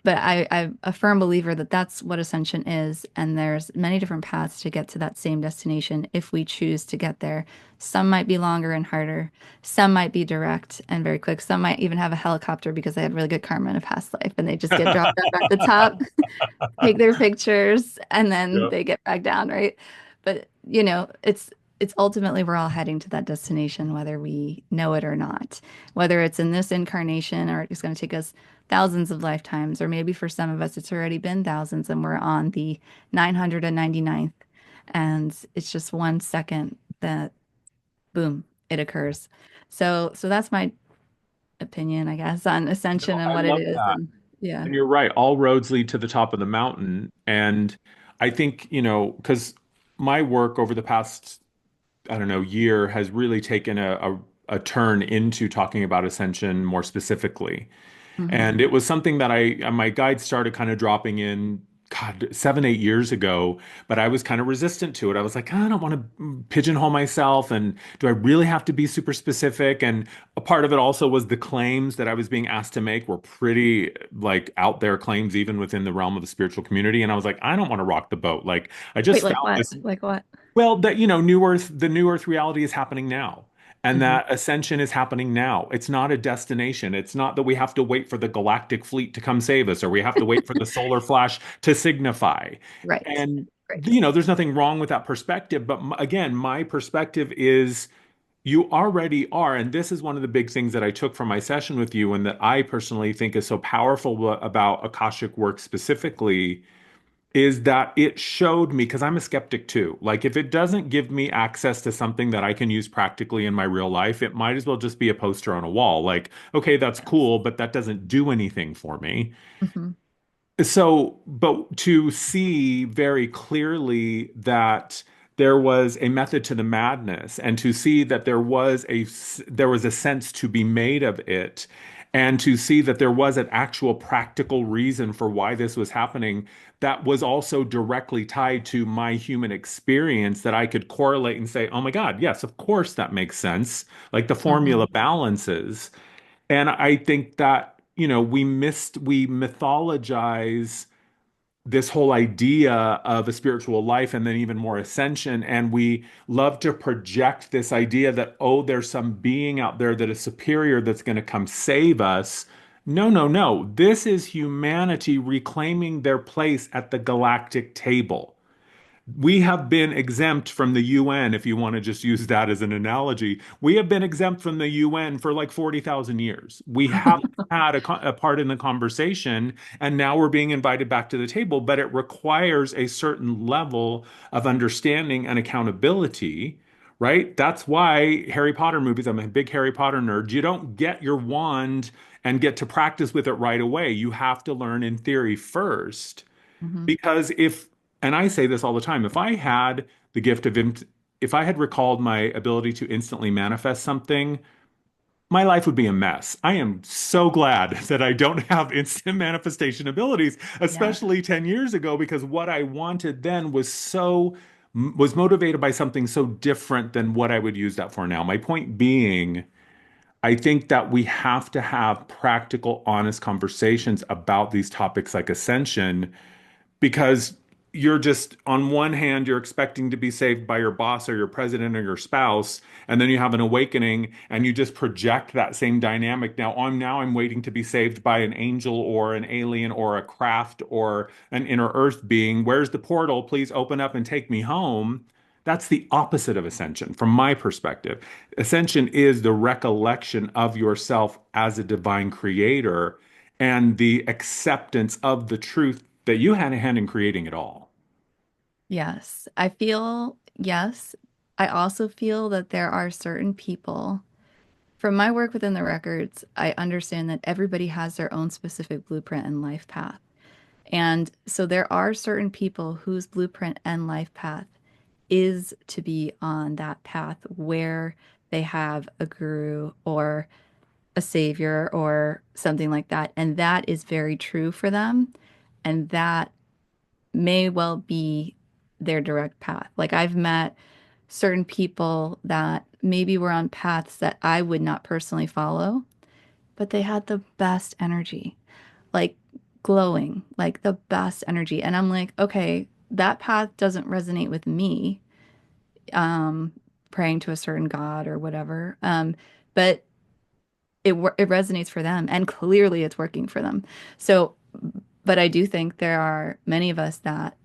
I'm a firm believer that that's what ascension is, and there's many different paths to get to that same destination if we choose to get there. Some might be longer and harder. Some might be direct and very quick. Some might even have a helicopter because they had really good karma in a past life, and they just get dropped off at the top, take their pictures, and then Yep. they get back down, right? But it's ultimately we're all heading to that destination, whether we know it or not. Whether it's in this incarnation or it's going to take us thousands of lifetimes, or maybe for some of us it's already been thousands and we're on the 999th, and it's just 1 second that boom, it occurs. So that's my opinion, I guess, on ascension No, and I what it love is. that. And yeah. And you're right. All roads lead to the top of the mountain. And I think, because my work over the past, I don't know, year has really taken a turn into talking about ascension more specifically. Hmm. And it was something that my guide started kind of dropping in, God, 7, 8 years ago, but I was kind of resistant to it. I was like, I don't want to pigeonhole myself. And do I really have to be super specific? And a part of it also was the claims that I was being asked to make were pretty like out there claims, even within the realm of the spiritual community. And I was like, I don't want to rock the boat. Like, I Wait, just like found what? this. Like what? Well, that, the new Earth reality is happening now. And Hmm. that ascension is happening now. It's not a destination. It's not that we have to wait for the galactic fleet to come save us or we have to wait for the solar flash to signify. Right. And, Right. there's nothing wrong with that perspective. But again, my perspective is you already are. And this is one of the big things that I took from my session with you and that I personally think is so powerful about Akashic work specifically is that it showed me, because I'm a skeptic too. Like, if it doesn't give me access to something that I can use practically in my real life, it might as well just be a poster on a wall. Like, okay, that's Yes. cool, but that doesn't do anything for me. Hmm. So, but to see very clearly that there was a method to the madness and to see that there was a sense to be made of it and to see that there was an actual practical reason for why this was happening that was also directly tied to my human experience that I could correlate and say, "Oh my God, yes, of course that makes sense." Like the Hmm. formula balances. And I think that, we mythologize this whole idea of a spiritual life and then even more ascension. And we love to project this idea that, oh, there's some being out there that is superior that's going to come save us. No, no, no. This is humanity reclaiming their place at the galactic table. We have been exempt from the UN, if you want to just use that as an analogy. We have been exempt from the UN for like 40,000 years. We haven't had a part in the conversation, and now we're being invited back to the table, but it requires a certain level of understanding and accountability, right? That's why Harry Potter movies, I'm a big Harry Potter nerd. You don't get your wand and get to practice with it right away. You have to learn in theory first. Mhm. Because and I say this all the time, if I had the gift of, if I had recalled my ability to instantly manifest something, my life would be a mess. I am so glad that I don't have instant manifestation abilities, Yeah. especially 10 years ago, because what I wanted then was motivated by something so different than what I would use that for now. My point being, I think that we have to have practical, honest conversations about these topics like ascension because you're just on one hand you're expecting to be saved by your boss or your president or your spouse, and then you have an awakening and you just project that same dynamic. Now I'm waiting to be saved by an angel or an alien or a craft or an inner earth being. Where's the portal? Please open up and take me home. That's the opposite of ascension from my perspective. Ascension is the recollection of yourself as a divine creator and the acceptance of the truth that you had a hand in creating it all. Yes. Yes. I also feel that there are certain people, from my work within the records, I understand that everybody has their own specific blueprint and life path. And so there are certain people whose blueprint and life path is to be on that path where they have a guru or a savior or something like that. And that is very true for them. And that may well be their direct path. Like I've met certain people that maybe were on paths that I would not personally follow, but they had the best energy, like glowing, like the best energy. And I'm like, okay, that path doesn't resonate with me, um, praying to a certain god or whatever. But it resonates for them, and clearly it's working for them. So, but I do think there are many of us that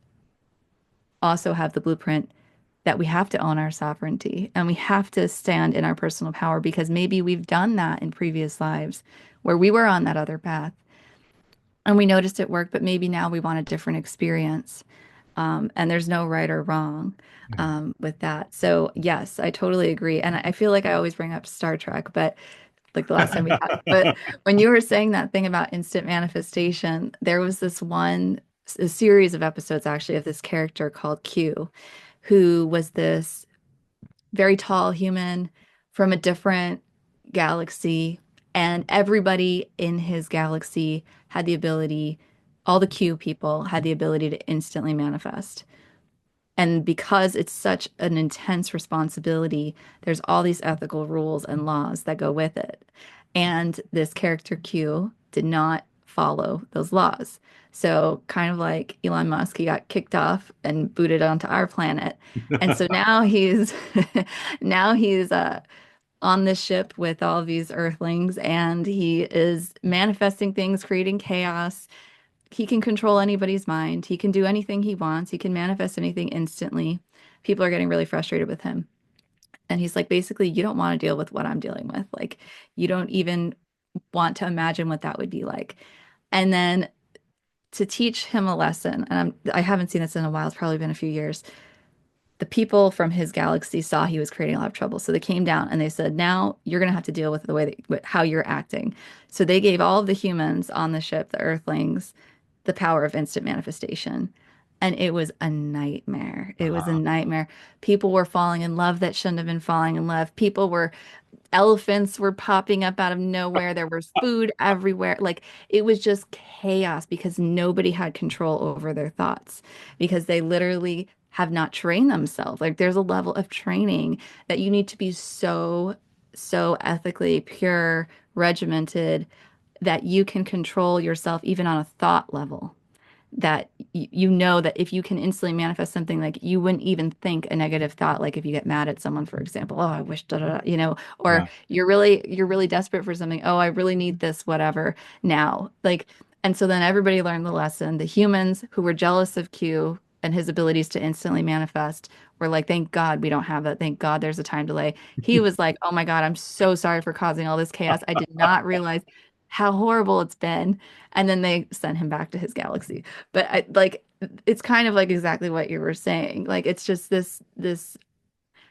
also have the blueprint that we have to own our sovereignty and we have to stand in our personal power because maybe we've done that in previous lives where we were on that other path and we noticed it worked, but maybe now we want a different experience. And there's no right or wrong Yeah. with that. So, yes, I totally agree. And I feel like I always bring up Star Trek, but like the last time we talked. But when you were saying that thing about instant manifestation, there was this a series of episodes actually of this character called Q, who was this very tall human from a different galaxy. And everybody in his galaxy had the ability, all the Q people had the ability to instantly manifest. And because it's such an intense responsibility, there's all these ethical rules and laws that go with it. And this character Q did not follow those laws. So, kind of like Elon Musk, he got kicked off and booted onto our planet. And so now he's now he's on this ship with all these Earthlings, and he is manifesting things, creating chaos. He can control anybody's mind. He can do anything he wants. He can manifest anything instantly. People are getting really frustrated with him. And he's like, basically, you don't want to deal with what I'm dealing with. Like, you don't even want to imagine what that would be like. And then to teach him a lesson, and I haven't seen this in a while, it's probably been a few years. The people from his galaxy saw he was creating a lot of trouble. So they came down and they said, now you're going to have to deal with the way how you're acting. So they gave all of the humans on the ship, the Earthlings, the power of instant manifestation. And it was a nightmare. It was a Wow. nightmare. People were falling in love that shouldn't have been falling in love. Elephants were popping up out of nowhere. There was food everywhere. Like it was just chaos because nobody had control over their thoughts because they literally have not trained themselves. Like there's a level of training that you need to be so ethically pure, regimented that you can control yourself even on a thought level that you know that if you can instantly manifest something like you wouldn't even think a negative thought like if you get mad at someone for example, oh I wish da da da, or Yeah. you're really desperate for something, oh I really need this whatever now, like, and so then everybody learned the lesson. The humans who were jealous of Q and his abilities to instantly manifest were like, thank God we don't have that. Thank God there's a time delay. He was like, oh my God, I'm so sorry for causing all this chaos. I did not realize how horrible it's been. And then they sent him back to his galaxy. But I like it's kind of like exactly what you were saying. Like it's just this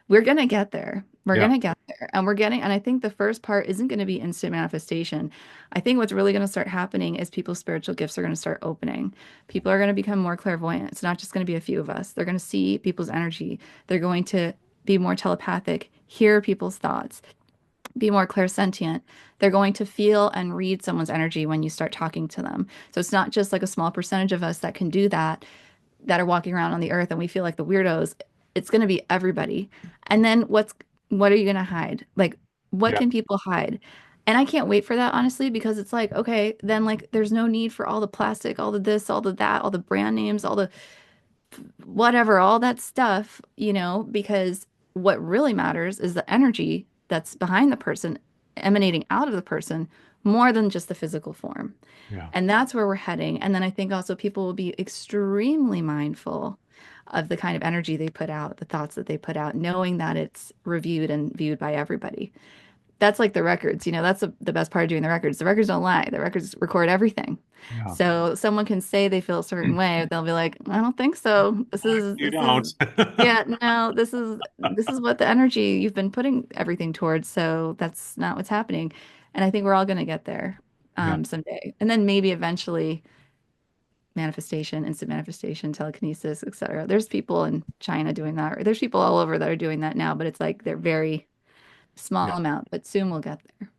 we're gonna get there. We're Yeah. gonna get there. And I think the first part isn't gonna be instant manifestation. I think what's really gonna start happening is people's spiritual gifts are gonna start opening. People are gonna become more clairvoyant. It's not just gonna be a few of us. They're gonna see people's energy. They're going to be more telepathic, hear people's thoughts, be more clairsentient. They're going to feel and read someone's energy when you start talking to them. So it's not just like a small percentage of us that can do that, that are walking around on the earth and we feel like the weirdos. It's going to be everybody. And then what are you going to hide? Like what Yeah. can people hide? And I can't wait for that honestly because it's like okay, then like there's no need for all the plastic, all the this, all the that, all the brand names, all the whatever, all that stuff, because what really matters is the energy that's behind the person emanating out of the person more than just the physical form. Yeah. And that's where we're heading. And then I think also people will be extremely mindful of the kind of energy they put out, the thoughts that they put out, knowing that it's reviewed and viewed by everybody. That's like the records, that's the best part of doing the records. The records don't lie. The records record everything. Yeah. So someone can say they feel a certain way, they'll be like, I don't think so. You don't. Yeah, no, this is what the energy you've been putting everything towards. So that's not what's happening. And I think we're all going to get there Yeah. someday. And then maybe eventually manifestation, instant manifestation, telekinesis, etc. There's people in China doing that. Or there's people all over that are doing that now, but it's like they're very small Yeah. amount, but soon we'll get there.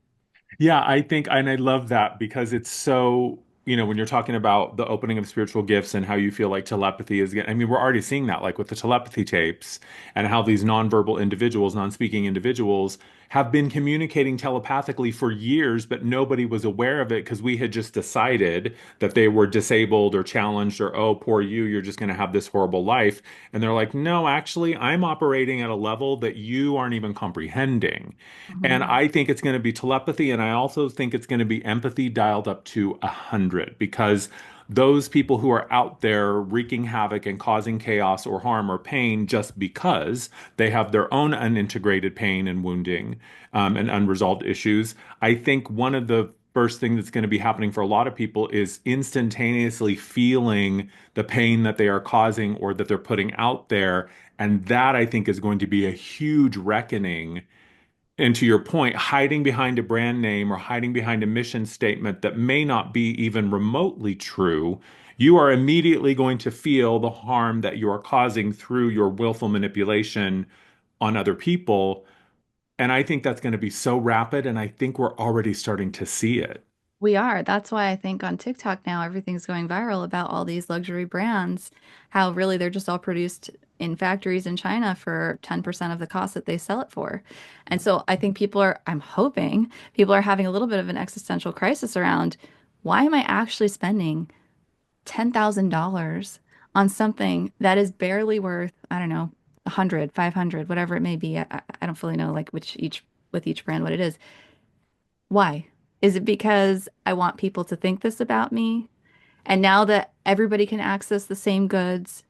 Yeah, I think, and I love that because it's so, when you're talking about the opening of spiritual gifts and how you feel like telepathy is getting, I mean, we're already seeing that, like with the telepathy tapes and how these nonverbal individuals, non-speaking individuals, have been communicating telepathically for years, but nobody was aware of it because we had just decided that they were disabled or challenged or, oh, poor you, you're just going to have this horrible life. And they're like, no, actually, I'm operating at a level that you aren't even comprehending. And Mhm. I think it's going to be telepathy, and I also think it's going to be empathy dialed up to 100 because those people who are out there wreaking havoc and causing chaos or harm or pain just because they have their own unintegrated pain and wounding and unresolved issues. I think one of the first thing that's going to be happening for a lot of people is instantaneously feeling the pain that they are causing or that they're putting out there. And that I think is going to be a huge reckoning, and to your point, hiding behind a brand name or hiding behind a mission statement that may not be even remotely true, you are immediately going to feel the harm that you are causing through your willful manipulation on other people. And I think that's going to be so rapid, and I think we're already starting to see it. We are. That's why I think on TikTok now everything's going viral about all these luxury brands, how really they're just all produced in factories in China for 10% of the cost that they sell it for. And so I think I'm hoping people are having a little bit of an existential crisis around why am I actually spending $10,000 on something that is barely worth, I don't know, 100, 500, whatever it may be. I don't fully know like with each brand what it is. Why? Is it because I want people to think this about me? And now that everybody can access the same goods,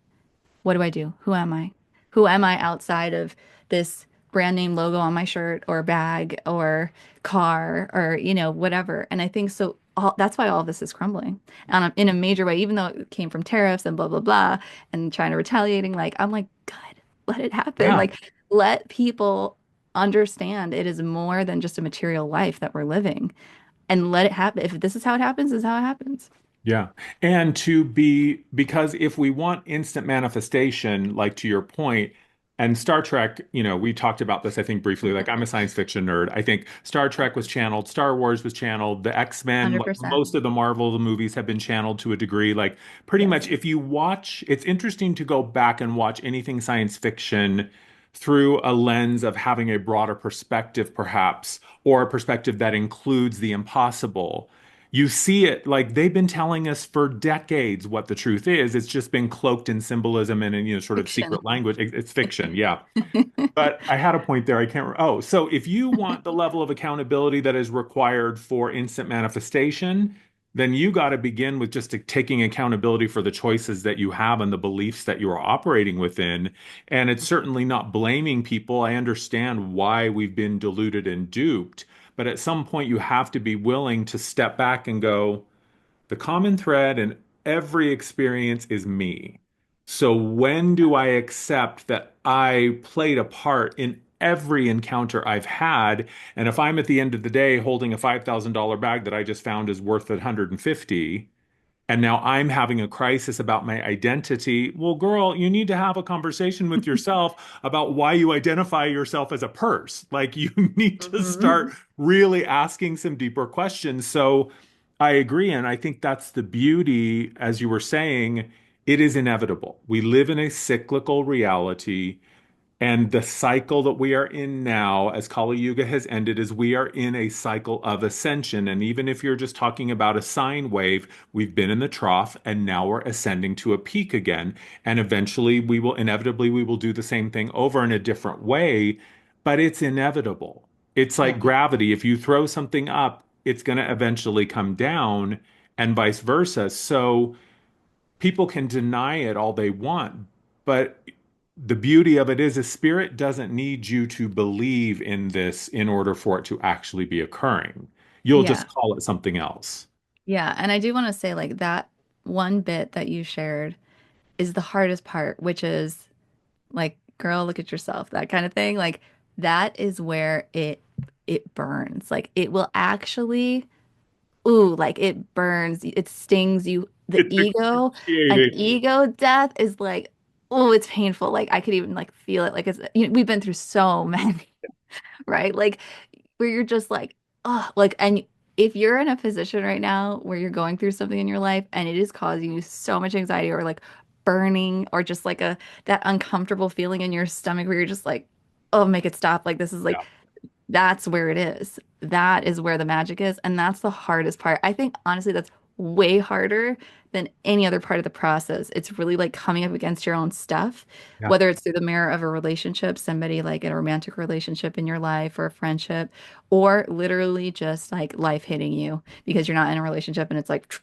what do I do? Who am I? Who am I outside of this brand name logo on my shirt or bag or car or, whatever? And I think so. That's why all this is crumbling and in a major way, even though it came from tariffs and blah, blah, blah, and China retaliating. Like, I'm like, God, let it happen. Yeah. Like, let people understand it is more than just a material life that we're living and let it happen. If this is how it happens, this is how it happens. Yeah. And because if we want instant manifestation, like to your point, and Star Trek, we talked about this, I think briefly, like I'm a science fiction nerd. I think Star Trek was channeled, Star Wars was channeled, the X-Men, like 100%. most of the Marvel movies have been channeled to a degree. Like pretty Yes. much if you watch, it's interesting to go back and watch anything science fiction through a lens of having a broader perspective, perhaps, or a perspective that includes the impossible. You see it like they've been telling us for decades what the truth is. It's just been cloaked in symbolism and in, sort of Fiction. secret language. It's fiction, yeah. But I had a point there. I can't. Oh, so if you want the level of accountability that is required for instant manifestation, then you got to begin with just taking accountability for the choices that you have and the beliefs that you are operating within. And it's certainly not blaming people. I understand why we've been deluded and duped, but at some point you have to be willing to step back and go, the common thread in every experience is me. So when do I accept that I played a part in every encounter I've had? And if I'm at the end of the day holding a $5,000 bag that I just found is worth 150, and now I'm having a crisis about my identity. Well, girl, you need to have a conversation with yourself about why you identify yourself as a purse. Like you need to start Mhm. really asking some deeper questions. So I agree. And I think that's the beauty, as you were saying, it is inevitable. We live in a cyclical reality. And the cycle that we are in now, as Kali Yuga has ended, is we are in a cycle of ascension. And even if you're just talking about a sine wave, we've been in the trough and now we're ascending to a peak again. And eventually we will do the same thing over in a different way, but it's inevitable. It's like Yeah. gravity. If you throw something up, it's going to eventually come down and vice versa. So people can deny it all they want, but the beauty of it is a spirit doesn't need you to believe in this in order for it to actually be occurring. You'll Yeah. just call it something else. Yeah. And I do want to say, like, that one bit that you shared is the hardest part, which is like, girl, look at yourself, that kind of thing. Like, that is where it burns. Like, it will actually, ooh, like it burns, it stings you. The It's ego, an excruciating. ego death is like, oh, it's painful. Like I could even like feel it. Like we've been through so many, right? Like where you're just like, oh, like, and if you're in a position right now where you're going through something in your life and it is causing you so much anxiety or like burning or just like a that uncomfortable feeling in your stomach where you're just like, oh, make it stop. Like this is like Yeah, that's where it is. That is where the magic is. And that's the hardest part. I think, honestly, that's way harder than any other part of the process. It's really like coming up against your own stuff, yeah, whether it's through the mirror of a relationship, somebody like in a romantic relationship in your life or a friendship, or literally just like life hitting you because you're not in a relationship and it's like,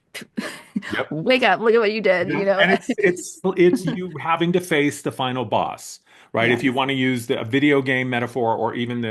yep. wake up, look at what you did, Yeah. you know? And it's you having to face the final boss, right? If you Yes. want to use a video game metaphor or even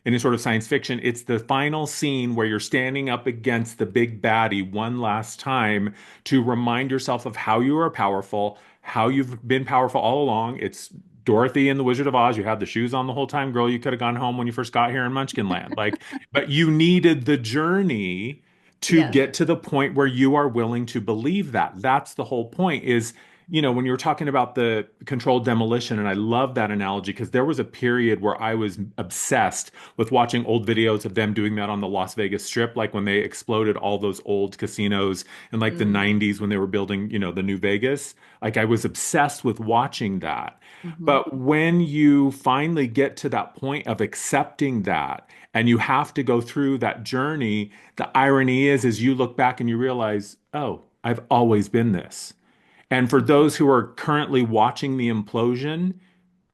any sort of science fiction, it's the final scene where you're standing up against the big baddie one last time to remind yourself of how you are powerful, how you've been powerful all along. It's Dorothy in The Wizard of Oz. You had the shoes on the whole time, girl. You could have gone home when you first got here in Munchkin Land. Like, but you needed the journey to Yes. get to the point where you are willing to believe that. That's the whole point is, when you were talking about the controlled demolition, and I love that analogy because there was a period where I was obsessed with watching old videos of them doing that on the Las Vegas Strip, like when they exploded all those old casinos in like the Mm-hmm. 90s when they were building, the new Vegas. Like I was obsessed with watching that. Mm-hmm. But when you finally get to that point of accepting that, and you have to go through that journey, the irony is you look back and you realize, oh, I've always been this. And for those who are currently watching the implosion,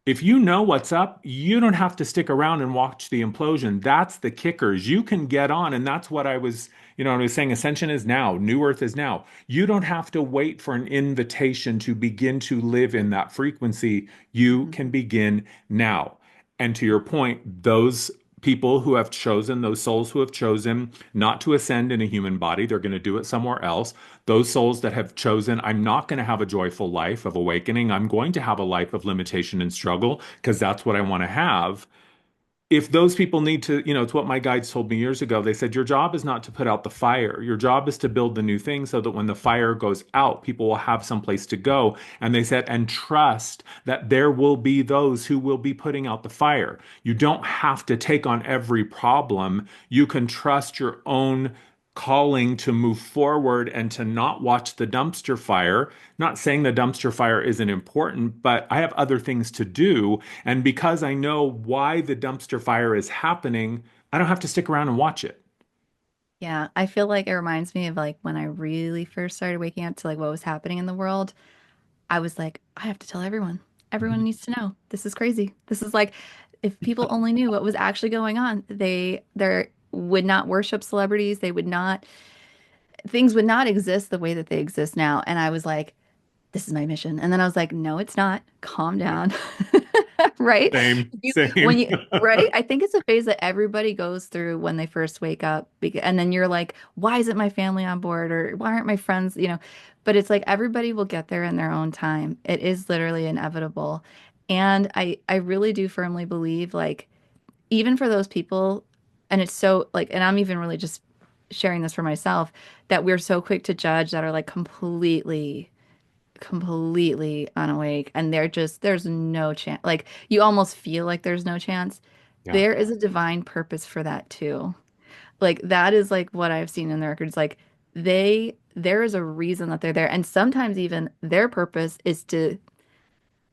if you know what's up, you don't have to stick around and watch the implosion. That's the kickers. You can get on, and that's what I was saying ascension is now, new earth is now. You don't have to wait for an invitation to begin to live in that frequency. You Mm-hmm. can begin now. And to your point, those people who have chosen, those souls who have chosen not to ascend in a human body, they're going to do it somewhere else. Those souls that have chosen, I'm not going to have a joyful life of awakening. I'm going to have a life of limitation and struggle because that's what I want to have. If those people need to, it's what my guides told me years ago. They said, your job is not to put out the fire. Your job is to build the new thing so that when the fire goes out, people will have someplace to go. And they said, and trust that there will be those who will be putting out the fire. You don't have to take on every problem. You can trust your own calling to move forward and to not watch the dumpster fire. Not saying the dumpster fire isn't important, but I have other things to do. And because I know why the dumpster fire is happening, I don't have to stick around and watch it. Yeah, I feel like it reminds me of like when I really first started waking up to like what was happening in the world. I was like, I have to tell everyone. Everyone Mhm. needs to know. This is crazy. This is like if people only knew what was actually going on, they would not worship celebrities. They would not. things would not exist the way that they exist now. And I was like, this is my mission. And then I was like, no, it's not. Calm down. Right? Same, When same. you, right? I think it's a phase that everybody goes through when they first wake up. And then you're like, why isn't my family on board? Or why aren't my friends, But it's like everybody will get there in their own time. It is literally inevitable. And I really do firmly believe, like, even for those people, and it's so like, and I'm even really just sharing this for myself, that we're so quick to judge that are like completely unawake and there's no chance. Like you almost feel like there's no chance. Yeah, There is a divine purpose for that too. Like that is like what I've seen in the records. Like there is a reason that they're there. And sometimes even their purpose is to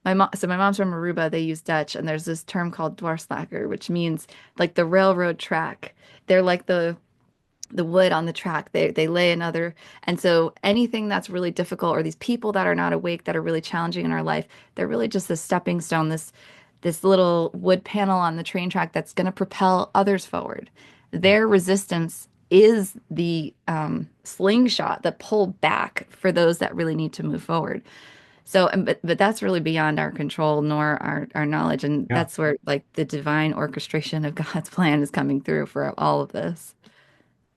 my mom's from Aruba, they use Dutch, and there's this term called dwarfslager, which means like the railroad track. They're like the wood on the track. They lay another, and so anything that's really difficult or these people that are not awake that are really challenging in our life, they're really just a stepping stone, this little wood panel on the train track that's going to propel others forward. Their resistance is the slingshot, the pull back for those that really need to move forward. So, but that's really beyond our control nor our knowledge, and yeah. that's where like the divine orchestration of God's plan is coming through for all of this.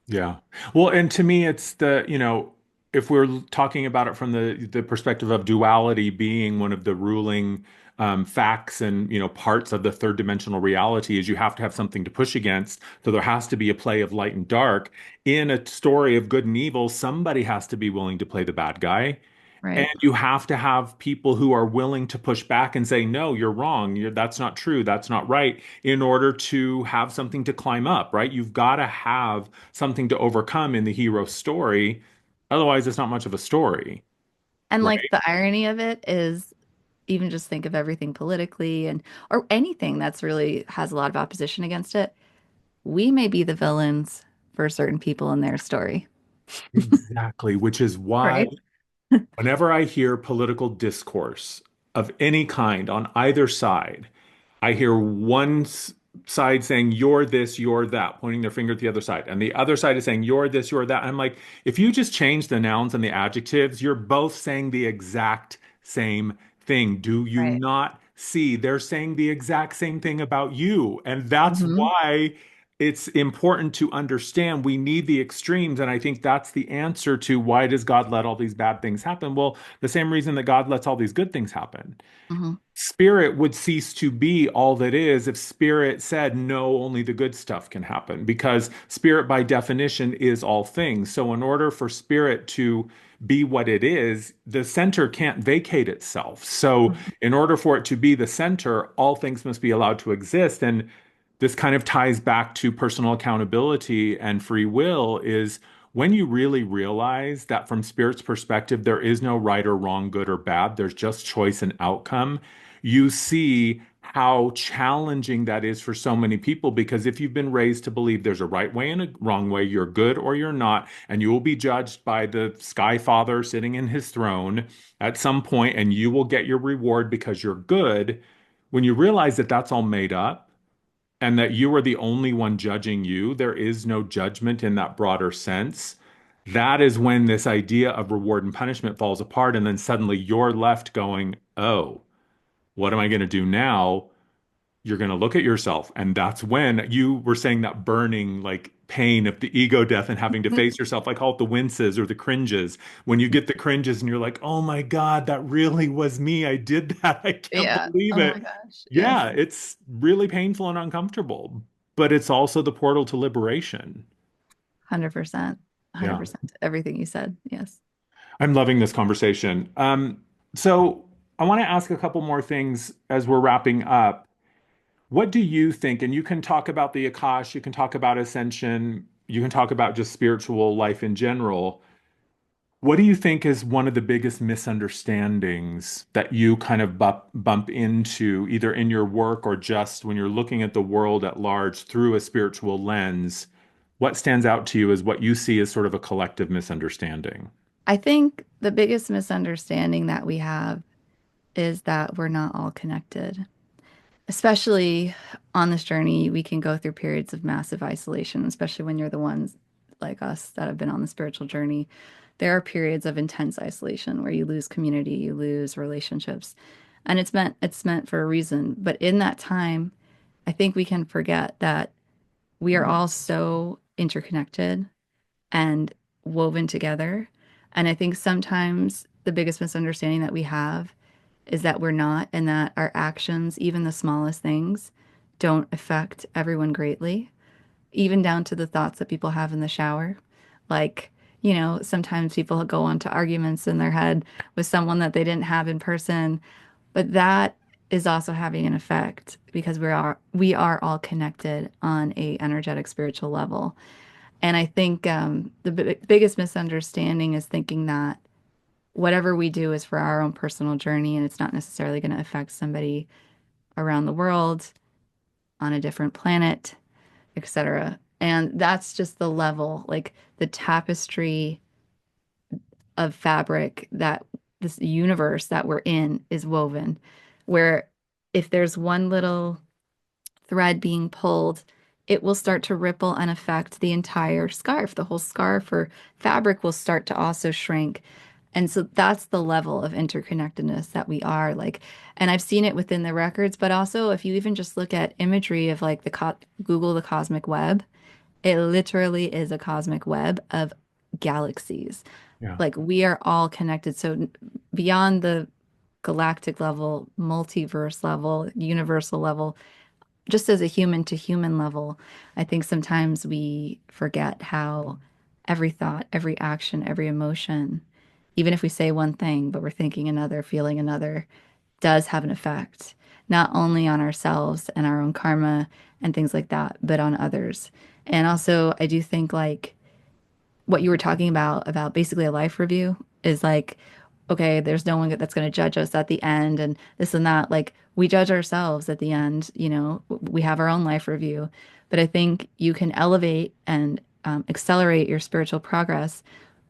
Yeah. Well, and to me, it's if we're talking about it from the perspective of duality being one of the ruling facts and, parts of the third dimensional reality is you have to have something to push against. So there has to be a play of light and dark. In a story of good and evil, somebody has to be willing to play the bad guy. And Right. you have to have people who are willing to push back and say, no, you're wrong. That's not true. That's not right. In order to have something to climb up, right? You've got to have something to overcome in the hero story. Otherwise, it's not much of a story, And like right? the irony of it is even just think of everything politically and or anything that's really has a lot of opposition against it. We may be the villains for certain people in their story, Exactly, which is why right? whenever I hear political discourse of any kind on either side, I hear side saying, you're this, you're that, pointing their finger at the other side. And the other side is saying, you're this, you're that. I'm like, if you just change the nouns and the adjectives, you're both saying the exact same thing. Do you Right. not see? They're saying the exact same thing about you. And that's Hmm. why it's important to understand we need the extremes. And I think that's the answer to why does God let all these bad things happen? Well, the same reason that God lets all these good things happen. Hmm. Spirit would cease to be all that is if spirit said, no, only the good stuff can happen, because spirit, by definition, is all things. So, in order for spirit to be what it is, the center can't vacate itself. So, in order for it to be the center, all things must be allowed to exist. And this kind of ties back to personal accountability and free will is when you really realize that from spirit's perspective, there is no right or wrong, good or bad, there's just choice and outcome. You see how challenging that is for so many people because if you've been raised to believe there's a right way and a wrong way, you're good or you're not, and you will be judged by the Sky Father sitting in his throne at some point, and you will get your reward because you're good. When you realize that that's all made up, and that you are the only one judging you, there is no judgment in that broader sense. That is when this idea of reward and punishment falls apart. And then suddenly you're left going, oh, what am I going to do now? You're going to look at yourself. And that's when you were saying that burning like pain of the ego death and having to face yourself. I call it the winces or the cringes. When you get the cringes and you're like, oh my God, that really was me. I did that. I can't Yeah. believe Oh my it. gosh. Yeah, Yes. it's really painful and uncomfortable, but it's also the portal to liberation. 100%. Yeah. 100%. Everything you said. Yes. I'm loving this conversation. So I want to ask a couple more things as we're wrapping up. What do you think? And you can talk about the Akash, you can talk about ascension, you can talk about just spiritual life in general. What do you think is one of the biggest misunderstandings that you kind of bump into either in your work or just when you're looking at the world at large through a spiritual lens? What stands out to you as what you see as sort of a collective misunderstanding? I think the biggest misunderstanding that we have is that we're not all connected. Especially on this journey, we can go through periods of massive isolation, especially when you're the ones like us that have been on the spiritual journey, there are periods of intense isolation where you lose community, you lose relationships. And it's meant for a reason. But in that time, I think we can forget that we are all so interconnected and woven together. And I think sometimes the biggest misunderstanding that we have is that we're not, and that our actions, even the smallest things, don't affect everyone greatly, even down to the thoughts that people have in the shower. Like, sometimes people go on to arguments in their head with someone that they didn't have in person, but that is also having an effect because we are all connected on a energetic spiritual level. And I think the biggest misunderstanding is thinking that whatever we do is for our own personal journey and it's not necessarily going to affect somebody around the world on a different planet, etc. And that's just the level, like the tapestry of fabric that this universe that we're in is woven, where if there's one little thread being pulled, it will start to ripple and affect the entire scarf. The whole scarf or fabric will start to also shrink. And so that's the level of interconnectedness that we are like. And I've seen it within the records, but also if you even just look at imagery of like Google the cosmic web, it literally is a cosmic web of galaxies. Yeah. Like we are all connected. So beyond the galactic level, multiverse level, universal level, just as a human to human level, I think sometimes we forget how every thought, every action, every emotion, even if we say one thing, but we're thinking another, feeling another, does have an effect, not only on ourselves and our own karma and things like that, but on others. And also, I do think like what you were talking about basically a life review is like, okay, there's no one that's going to judge us at the end and this and that. Like we judge ourselves at the end, we have our own life review. But I think you can elevate and accelerate your spiritual progress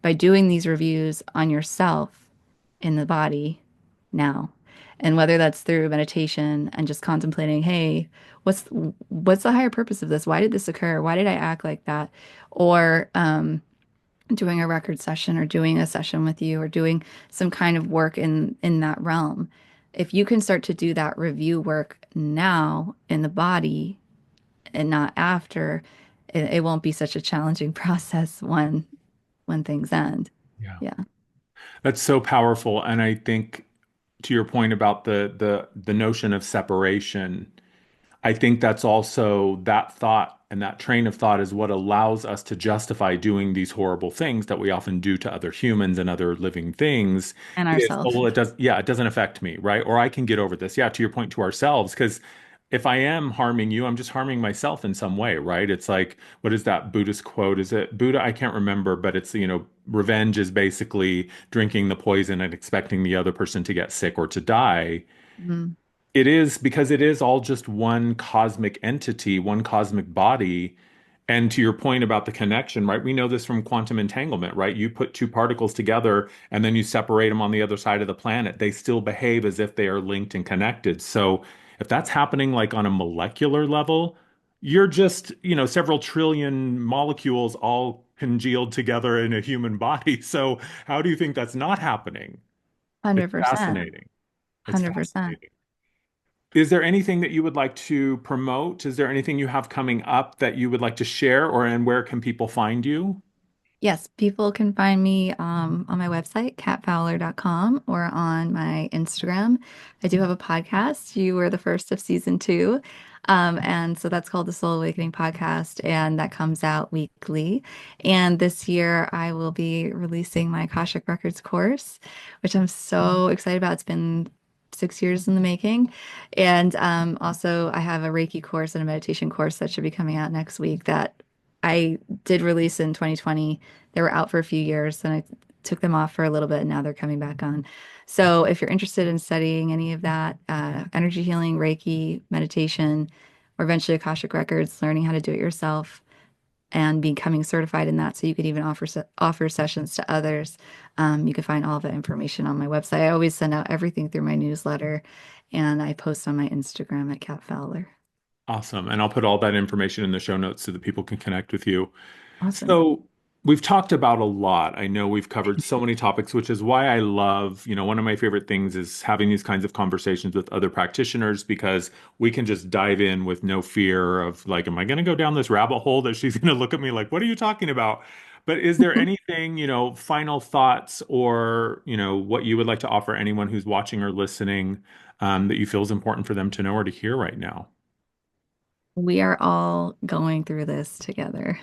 by doing these reviews on yourself in the body now. And whether that's through meditation and just contemplating, hey, what's what's the higher purpose of this? Why did this occur? Why did I act like that? Or doing a record session or doing a session with you or doing some kind of work in that realm. If you can start to do that review work now in the body and not after, it won't be such a challenging process when things end. Yeah. Yeah, That's so powerful. And I think to your point about the notion of separation, I think that's also that thought and that train of thought is what allows us to justify doing these horrible things that we often do to other humans and other living things. and Is, oh, ourselves. well, it does, yeah, it doesn't affect me, right? Or I can get over this. Yeah, to your point, to ourselves, because if I am harming you, I'm just harming myself in some way, right? It's like, what is that Buddhist quote? Is it Buddha? I can't remember, but it's, revenge is basically drinking the poison and expecting the other person to get sick or to die. Mhm. It is because it is all just one cosmic entity, one cosmic body. And to your point about the connection, right? We know this from quantum entanglement, right? You put two particles together and then you separate them on the other side of the planet. They still behave as if they are linked and connected. So if that's happening like on a molecular level, you're just, several trillion molecules all congealed together in a human body. So how do you think that's not happening? It's 100%. fascinating. It's 100%. fascinating. Is there anything that you would like to promote? Is there anything you have coming up that you would like to share, or and where can people find you? Yes, people can find me on my website, katfowler.com, or on my Instagram. I do have a podcast. You were the first of season two. And so that's called the Soul Awakening Podcast, and that comes out weekly. And this year I will be releasing my Akashic Records course, which I'm so excited about. It's been 6 years in the making. And also, I have a Reiki course and a meditation course that should be coming out next week that I did release in 2020. They were out for a few years, and I took them off for a little bit, and now they're coming back on. So if you're interested in studying any of that, energy healing, Reiki, meditation, or eventually Akashic Records, learning how to do it yourself and becoming certified in that, so you could even offer sessions to others, you can find all of that information on my website. I always send out everything through my newsletter, and I post on my Instagram at Kat Fowler. Awesome. And I'll put all that information in the show notes so that people can connect with you. Awesome. So we've talked about a lot. I know we've covered so many topics, which is why I love, one of my favorite things is having these kinds of conversations with other practitioners because we can just dive in with no fear of like, am I going to go down this rabbit hole that she's going to look at me like, what are you talking about? But is there anything, final thoughts or, what you would like to offer anyone who's watching or listening, that you feel is important for them to know or to hear right now? We are all going through this together.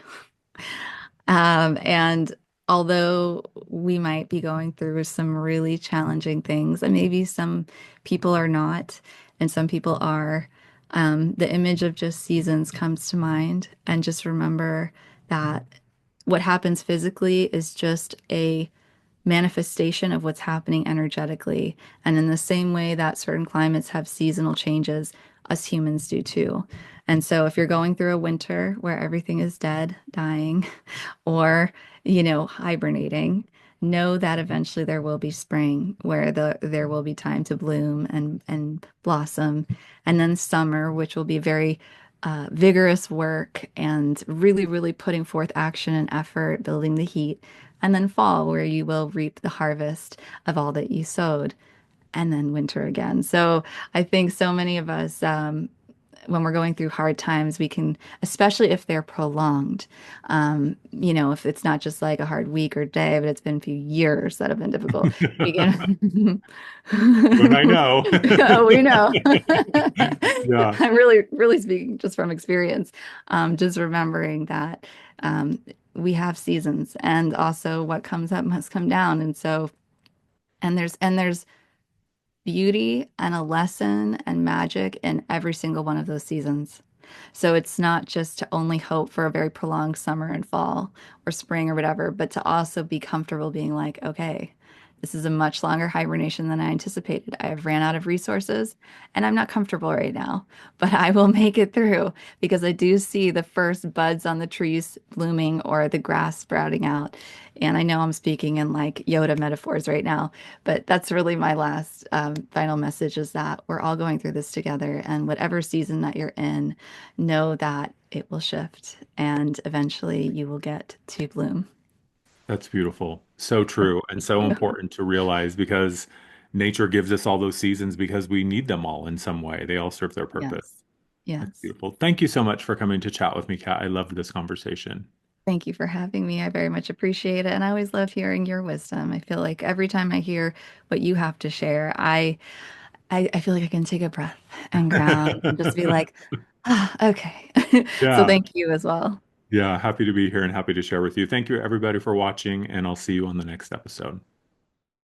And although we might be going through some really challenging things, and maybe some people are not, and some people are, the image of just seasons comes to mind. And just remember that what happens physically is just a manifestation of what's happening energetically. And in the same way that certain climates have seasonal changes, us humans do too. And so if you're going through a winter where everything is dead, dying, or, hibernating, know that eventually there will be spring where there will be time to bloom and blossom, and then summer, which will be very vigorous work and really, really putting forth action and effort, building the heat, and then fall, where you will reap the harvest of all that you sowed, and then winter again. So I think so many of us, when we're going through hard times, we can, especially if they're prolonged, if it's not just like a hard week or day, but it's been a few years that have been difficult, we can. Don't I know? Oh, we know. Yeah, I'm really, really speaking just from experience. Just remembering that we have seasons, and also what comes up must come down. And so, and there's beauty and a lesson and magic in every single one of those seasons. So it's not just to only hope for a very prolonged summer and fall or spring or whatever, but to also be comfortable being like, okay, this is a much longer hibernation than I anticipated. I have ran out of resources and I'm not comfortable right now, but I will make it through because I do see the first buds on the trees blooming or the grass sprouting out. And I know I'm speaking in like Yoda metaphors right now, but that's really my last final message is that we're all going through this together. And whatever season that you're in, know that it will shift and eventually you will get to bloom. that's beautiful. So true and so important to realize because nature gives us all those seasons because we need them all in some way. They all serve their purpose. Yes. That's Yes. beautiful. Thank you so much for coming to chat with me, Kat. I loved this conversation. Thank you for having me. I very much appreciate it. And I always love hearing your wisdom. I feel like every time I hear what you have to share, I feel like I can take a breath and ground and just be like, ah, okay. So Yeah. thank you as well. Yeah. Happy to be here and happy to share with you. Thank you, everybody, for watching, and I'll see you on the next episode.